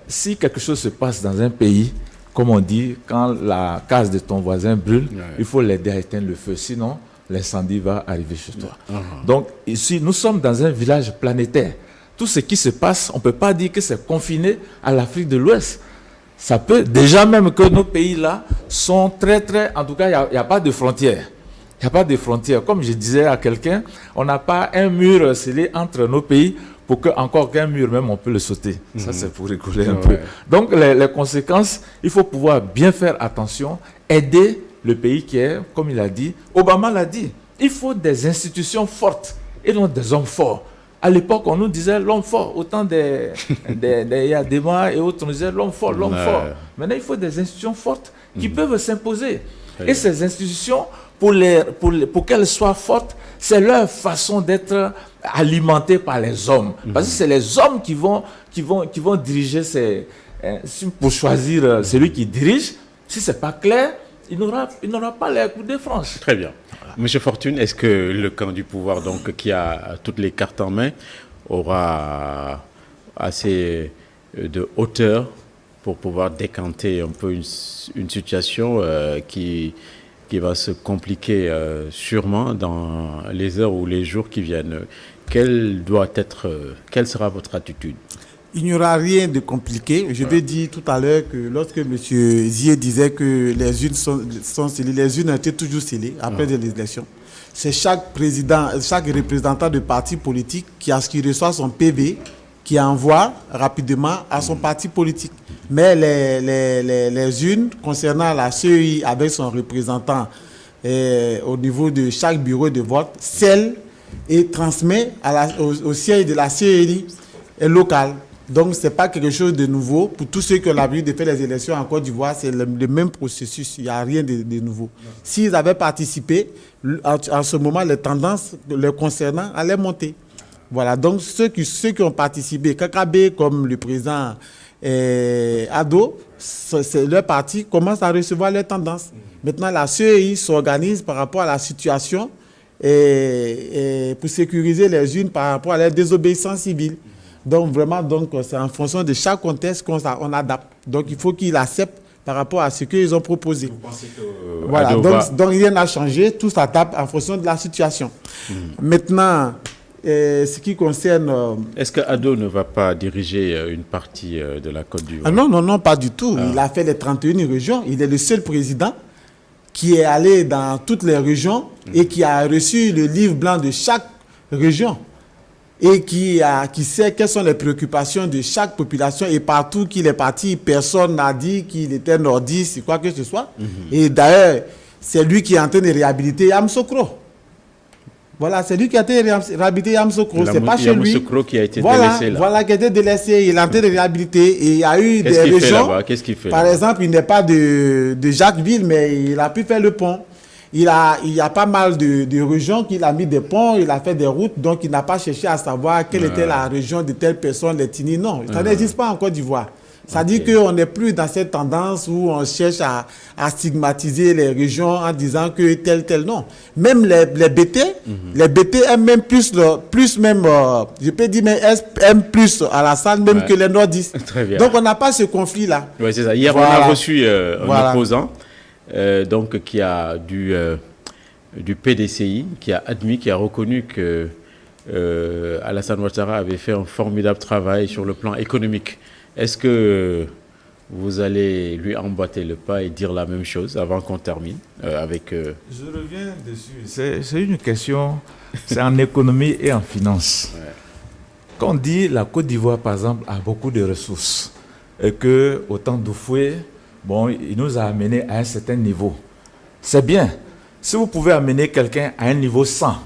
si quelque chose se passe dans un pays, comme on dit, quand la case de ton voisin brûle, il faut l'aider à éteindre le feu, sinon l'incendie va arriver chez toi. Donc ici, nous sommes dans un village planétaire. Tout ce qui se passe, on ne peut pas dire que c'est confiné à l'Afrique de l'Ouest. Ça peut, déjà même que nos pays-là sont très, en tout cas, il n'y a pas de frontières. Il n'y a pas de frontières. Comme je disais à quelqu'un, on n'a pas un mur scellé entre nos pays pour qu'encore qu'un mur, même, on peut le sauter. Ça, c'est pour rigoler un peu. Donc, les conséquences, il faut pouvoir bien faire attention, aider le pays qui est, comme il a dit, Obama l'a dit, il faut des institutions fortes et non des hommes forts. À l'époque, on nous disait l'homme fort, autant des Yadema et autres, on nous disait l'homme fort, l'homme fort. Maintenant, il faut des institutions fortes qui peuvent s'imposer. Et ces institutions, pour qu'elles soient fortes, c'est leur façon d'être alimentées par les hommes. Parce que c'est les hommes qui vont diriger pour choisir celui qui dirige. Si ce n'est pas clair, il n'aura pas les coups de France. Très bien. Monsieur Fortune, est-ce que le camp du pouvoir, donc, qui a toutes les cartes en main, aura assez de hauteur pour pouvoir décanter un peu une situation qui va se compliquer sûrement dans les heures ou les jours qui viennent? Quelle sera votre attitude? Il n'y aura rien de compliqué. Je vais dire tout à l'heure que lorsque M. Zié disait que les unes sont scellées, les unes étaient toujours scellées après les élections. C'est chaque représentant de parti politique qui reçoit son PV, qui envoie rapidement à son parti politique. Mais les unes concernant la CEI avec son représentant au niveau de chaque bureau de vote, scelle et transmet au siège de la CEI locale. Donc, ce n'est pas quelque chose de nouveau. Pour tous ceux qui ont l'habitude de faire les élections en Côte d'Ivoire, c'est le même processus. Il n'y a rien de nouveau. S'ils avaient participé, en ce moment, les tendances les concernant allaient monter. Voilà. Donc, ceux qui ont participé, Kakabe, comme le président Ado, leur parti commence à recevoir les tendances. Maintenant, la CEI s'organise par rapport à la situation et pour sécuriser les unes par rapport à la désobéissance civile. Donc, vraiment, c'est en fonction de chaque contexte qu'on adapte. Donc, il faut qu'ils acceptent par rapport à ce qu'ils ont proposé. Vous pensez que voilà, donc rien n'a changé, tout s'adapte en fonction de la situation. Maintenant, ce qui concerne... Est-ce que Ado ne va pas diriger une partie de la Côte d'Ivoire? Non, pas du tout. Il a fait les 31 régions. Il est le seul président qui est allé dans toutes les régions et qui a reçu le livre blanc de chaque région. et qui sait quelles sont les préoccupations de chaque population, et partout qu'il est parti, personne n'a dit qu'il était nordiste, quoi que ce soit. Et d'ailleurs, c'est lui qui est en train de réhabiliter Yamoussoukro. Voilà, c'est lui qui a été réhabilité Yamoussoukro. C'est pas chez lui. Yamoussoukro qui a été délaissé là. Voilà, qui a été délaissé. Il est en train de réhabiliter. Et il y a eu des régions. Qu'est-ce qu'il fait par exemple, il n'est pas de Jacquesville, mais il a pu faire le pont. Il y a pas mal de régions qu'il a mis des ponts, il a fait des routes, donc il n'a pas cherché à savoir quelle était la région de telle personne, les Tini. Non, ça n'existe pas en Côte d'Ivoire. Ça dit qu'on n'est plus dans cette tendance où on cherche à stigmatiser les régions en disant que tel, non. Même les BT, les BT aiment même je peux dire, mais aiment plus Alassane même que les nordistes. Très bien. Donc on n'a pas ce conflit-là. Oui, c'est ça. Hier, on a reçu un opposant donc, qui a du PDCI, qui a admis, qui a reconnu que Alassane Ouattara avait fait un formidable travail sur le plan économique. Est-ce que vous allez lui emboîter le pas et dire la même chose avant qu'on termine avec... Je reviens dessus. C'est une question, c'est en économie et en finance. Ouais. Quand on dit la Côte d'Ivoire, par exemple, a beaucoup de ressources et qu'au temps d'Oufoué, bon, il nous a amenés à un certain niveau. C'est bien. Si vous pouvez amener quelqu'un à un niveau 100,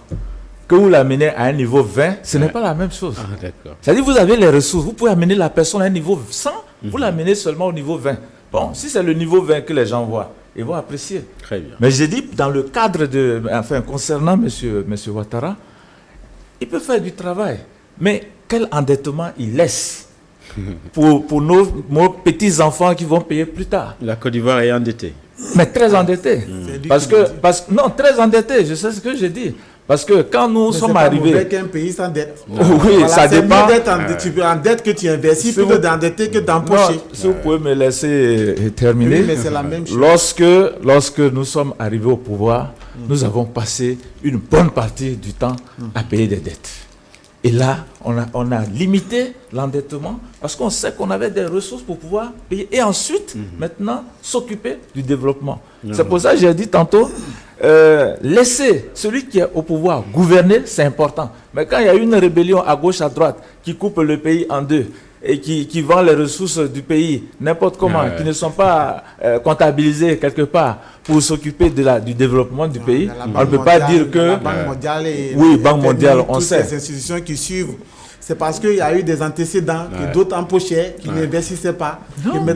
que vous l'amenez à un niveau 20, ce n'est pas la même chose. Ah, d'accord. C'est-à-dire que vous avez les ressources, vous pouvez amener la personne à un niveau 100, vous l'amenez seulement au niveau 20. Bon, si c'est le niveau 20 que les gens voient, ils vont apprécier. Très bien. Mais j'ai dit, dans le cadre de... Enfin, concernant M. Ouattara, il peut faire du travail. Mais quel endettement il laisse pour nos petits-enfants qui vont payer plus tard. La Côte d'Ivoire est endettée. Mais très endettée. Non, très endettée, je sais ce que j'ai dit. Parce que quand nous sommes arrivés... C'est qu'un pays sans dette. Oui, voilà, ça dépend. C'est mieux en dette que tu investis, plutôt d'endetter que d'empocher. Si vous pouvez me laisser terminer. Oui, mais c'est la même chose. Lorsque nous sommes arrivés au pouvoir, nous avons passé une bonne partie du temps à payer des dettes. Et là, on a limité l'endettement parce qu'on sait qu'on avait des ressources pour pouvoir payer. Et ensuite, maintenant, s'occuper du développement. C'est pour ça que j'ai dit tantôt, laisser celui qui est au pouvoir gouverner, c'est important. Mais quand il y a une rébellion à gauche, à droite, qui coupe le pays en deux, et qui vend les ressources du pays n'importe comment, qui ne sont pas comptabilisées quelque part pour s'occuper du développement du pays, on ne peut pas dire que... La Banque mondiale et Banque mondiale, on sait. Toutes les institutions qui suivent, c'est parce qu'il y a eu des antécédents, que d'autres empochaient, qui n'investissaient pas.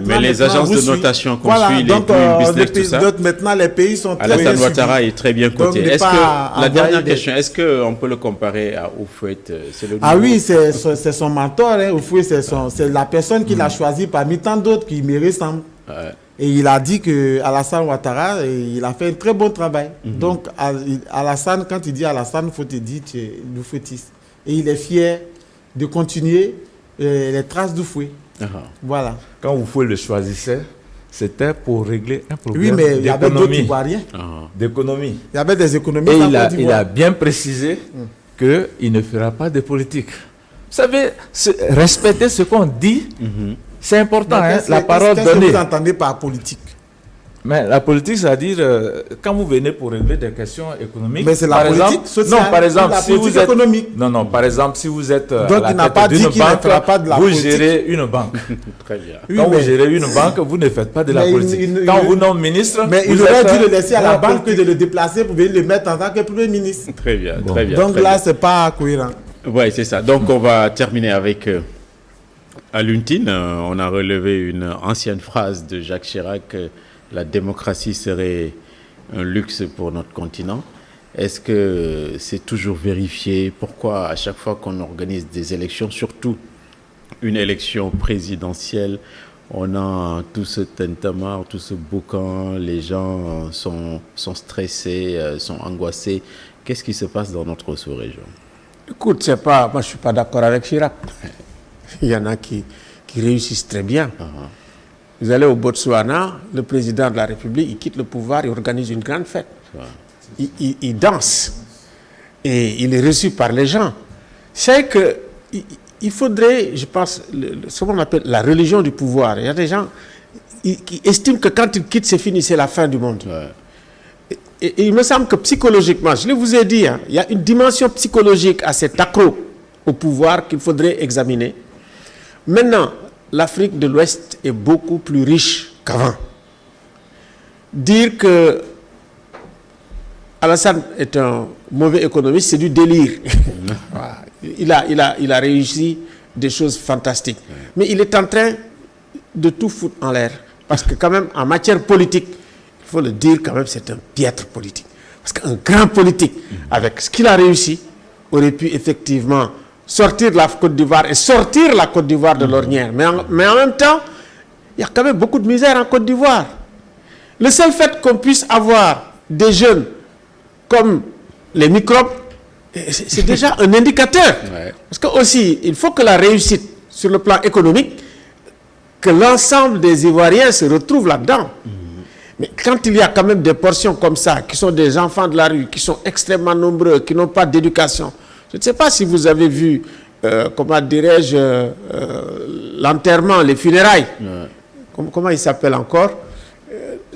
Mais les agences de notation qu'on suit, les business, tout ça, maintenant les pays sont très bien Alassane Ouattara est très bien coté. La dernière question, est-ce qu'on peut le comparer à Houphouët? Oui, c'est son mentor. Houphouët, c'est la personne qu'il a choisi parmi tant d'autres qui me ressemblent. Et il a dit que Alassane Ouattara, il a fait un très bon travail. Donc, Alassane, quand il dit Alassane, il faut te dire tu es Houphouëtiste. Et il est fier de continuer les traces d'Houphouët. Voilà. Quand Houphouët le choisissait, c'était pour régler un problème d'économie. Oui, mais il y avait d'autres Ivoiriens. D'économie. Il y avait des économies. Et il a bien précisé qu'il ne fera pas de politique. Vous savez, respecter ce qu'on dit, c'est important, la parole donnée. Qu'est-ce que vous entendez par politique? Mais la politique, c'est-à-dire, quand vous venez pour régler des questions économiques... Mais c'est la politique sociale, non, par exemple, la politique économique. Non, par exemple, si vous êtes donc, à la tête d'une banque, vous gérez une banque. Très bien. Quand vous gérez une banque, vous ne faites pas de la politique. Quand vous nommez ministre... Mais il aurait dû le laisser à la banque que de le déplacer pour venir le mettre en tant que Premier ministre. Très bien, très bien. Donc là, c'est pas cohérent. Oui, c'est ça. Donc, on va terminer avec... à Luntine, on a relevé une ancienne phrase de Jacques Chirac, la démocratie serait un luxe pour notre continent. Est-ce que c'est toujours vérifié? Pourquoi à chaque fois qu'on organise des élections, surtout une élection présidentielle, on a tout ce tintamarre, tout ce boucan, les gens sont stressés, sont angoissés. Qu'est-ce qui se passe dans notre sous-région? Écoute, moi je ne suis pas d'accord avec Chirac. Il y en a qui réussissent très bien. Vous allez au Botswana, le président de la République, il quitte le pouvoir, il organise une grande fête. Il danse. Et il est reçu par les gens. C'est que il faudrait, je pense, ce qu'on appelle la religion du pouvoir. Il y a des gens qui estiment que quand ils quittent, c'est fini, c'est la fin du monde. Et il me semble que psychologiquement, je vous ai dit, il y a une dimension psychologique à cet accro au pouvoir qu'il faudrait examiner. Maintenant, l'Afrique de l'Ouest est beaucoup plus riche qu'avant. Dire que Alassane est un mauvais économiste, c'est du délire. Il a réussi des choses fantastiques. Mais il est en train de tout foutre en l'air. Parce que quand même, en matière politique, il faut le dire quand même, c'est un piètre politique. Parce qu'un grand politique, avec ce qu'il a réussi, aurait pu effectivement sortir de la Côte d'Ivoire et sortir la Côte d'Ivoire de l'ornière. Mais en même temps, il y a quand même beaucoup de misère en Côte d'Ivoire. Le seul fait qu'on puisse avoir des jeunes comme les microbes, c'est déjà un indicateur. Ouais. Parce que aussi, il faut que la réussite sur le plan économique, que l'ensemble des Ivoiriens se retrouvent là-dedans. Mais quand il y a quand même des portions comme ça, qui sont des enfants de la rue, qui sont extrêmement nombreux, qui n'ont pas d'éducation, je ne sais pas si vous avez vu, comment dirais-je, l'enterrement, les funérailles. Ouais. Comment il s'appelle encore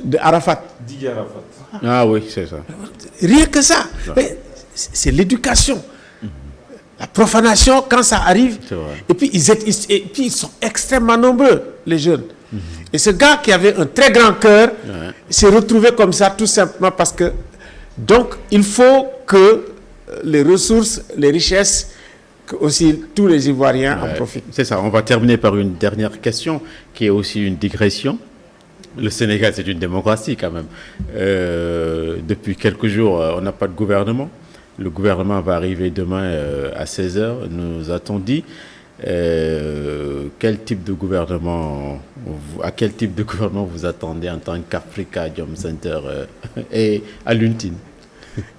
de Arafat. Didier Arafat. Ah oui, c'est ça. Rien que ça. C'est l'éducation. La profanation, quand ça arrive, et puis ils sont extrêmement nombreux, les jeunes. Et ce gars qui avait un très grand cœur s'est retrouvé comme ça tout simplement parce que, donc, il faut que les ressources, les richesses, que aussi tous les Ivoiriens en profitent. C'est ça. On va terminer par une dernière question qui est aussi une digression. Le Sénégal, c'est une démocratie quand même. Depuis quelques jours, on n'a pas de gouvernement. Le gouvernement va arriver demain à 16h, nous a-t-on dit. Quel type de gouvernement, à quel type de gouvernement vous attendez en tant qu'Africa Jom Center et à l'UNTIN?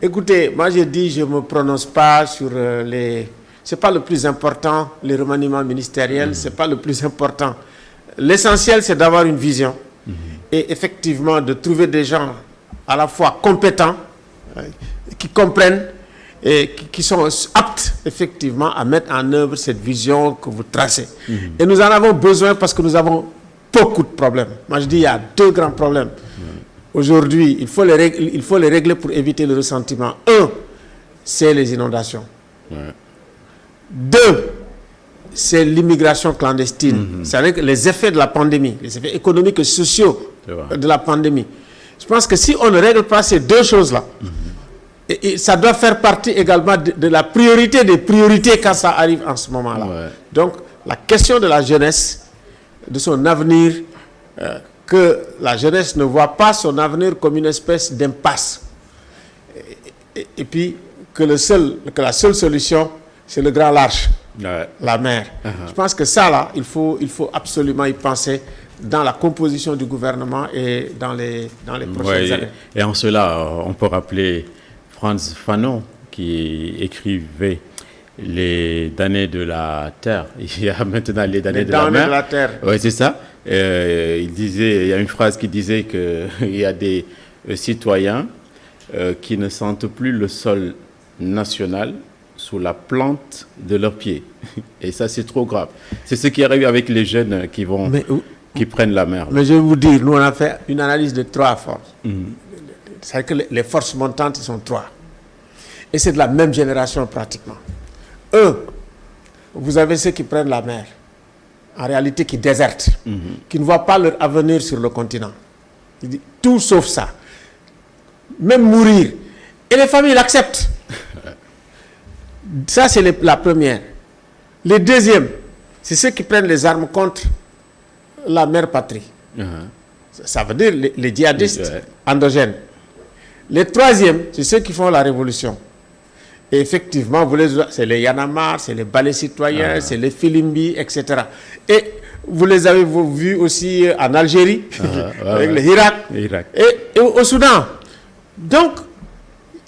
Écoutez, moi j'ai dit, je ne me prononce pas sur les... C'est pas le plus important, les remaniements ministériels, c'est pas le plus important. L'essentiel, c'est d'avoir une vision et effectivement de trouver des gens à la fois compétents, qui comprennent et qui sont aptes effectivement à mettre en œuvre cette vision que vous tracez. Et nous en avons besoin parce que nous avons beaucoup de problèmes. Moi je dis il y a deux grands problèmes. Aujourd'hui, il faut les régler pour éviter le ressentiment. Un, c'est les inondations. Deux, c'est l'immigration clandestine. C'est-à-dire que les effets de la pandémie, les effets économiques et sociaux de la pandémie. Je pense que si on ne règle pas ces deux choses-là, et ça doit faire partie également de la priorité des priorités quand ça arrive en ce moment-là. Donc, la question de la jeunesse, de son avenir, que la jeunesse ne voit pas son avenir comme une espèce d'impasse. Et puis, que la seule solution, c'est le grand large, la mer. Je pense que ça, là, il faut absolument y penser dans la composition du gouvernement et dans les prochaines années. Et en cela, on peut rappeler Frantz Fanon qui écrivait les damnés de la terre. Il y a maintenant les damnés de la mer. De la terre. Oui, c'est ça. Il y a une phrase qui disait qu'il y a des citoyens qui ne sentent plus le sol national sous la plante de leurs pieds. Et ça, c'est trop grave. C'est ce qui arrive avec les jeunes qui prennent la mer. Mais je vais vous dire, nous, on a fait une analyse de trois forces. C'est-à-dire que les forces montantes, ils sont trois. Et c'est de la même génération pratiquement. Vous avez ceux qui prennent la mer, en réalité qui désertent, qui ne voient pas leur avenir sur le continent. Ils disent, tout sauf ça. Même mourir. Et les familles l'acceptent. Ça, c'est la première. Les deuxièmes, c'est ceux qui prennent les armes contre la mère patrie. Ça veut dire les djihadistes endogènes. Les troisièmes, c'est ceux qui font la révolution. Et effectivement, c'est les Yanamar, c'est les Balais citoyens, c'est les Filimbi, etc. Et vous les avez vus aussi en Algérie, avec le Irak, et au Soudan. Donc,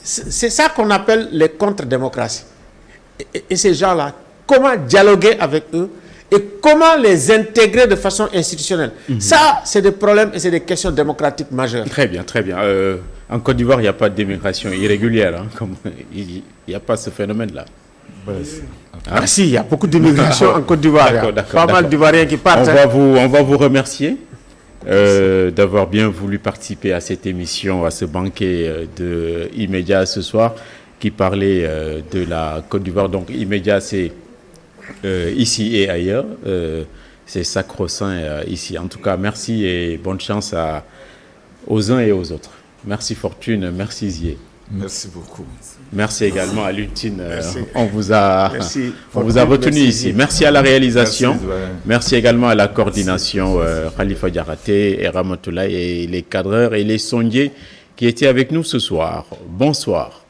c'est ça qu'on appelle les contre-démocraties. Et ces gens-là, comment dialoguer avec eux et comment les intégrer de façon institutionnelle. Ça, c'est des problèmes et c'est des questions démocratiques majeures. Très bien, très bien. En Côte d'Ivoire, il n'y a pas d'immigration irrégulière. Il n'y a pas ce phénomène-là. Ah si, il y a beaucoup d'immigration en Côte d'Ivoire. Il y a pas mal d'Ivoiriens qui partent. On va vous remercier d'avoir bien voulu participer à cette émission, à ce banquet de E-Media ce soir, qui parlait de la Côte d'Ivoire. Donc E-Media, c'est ici et ailleurs. C'est sacro-saint ici. En tout cas, merci et bonne chance aux uns et aux autres. Merci Fortune, merci Zié. Merci beaucoup. Merci également à Lutine. On vous a retenu ici. Merci. Merci à la réalisation. Merci, merci également à la coordination Khalifa Diaraté et Ramatoulaye et les cadreurs et les sondiers qui étaient avec nous ce soir. Bonsoir.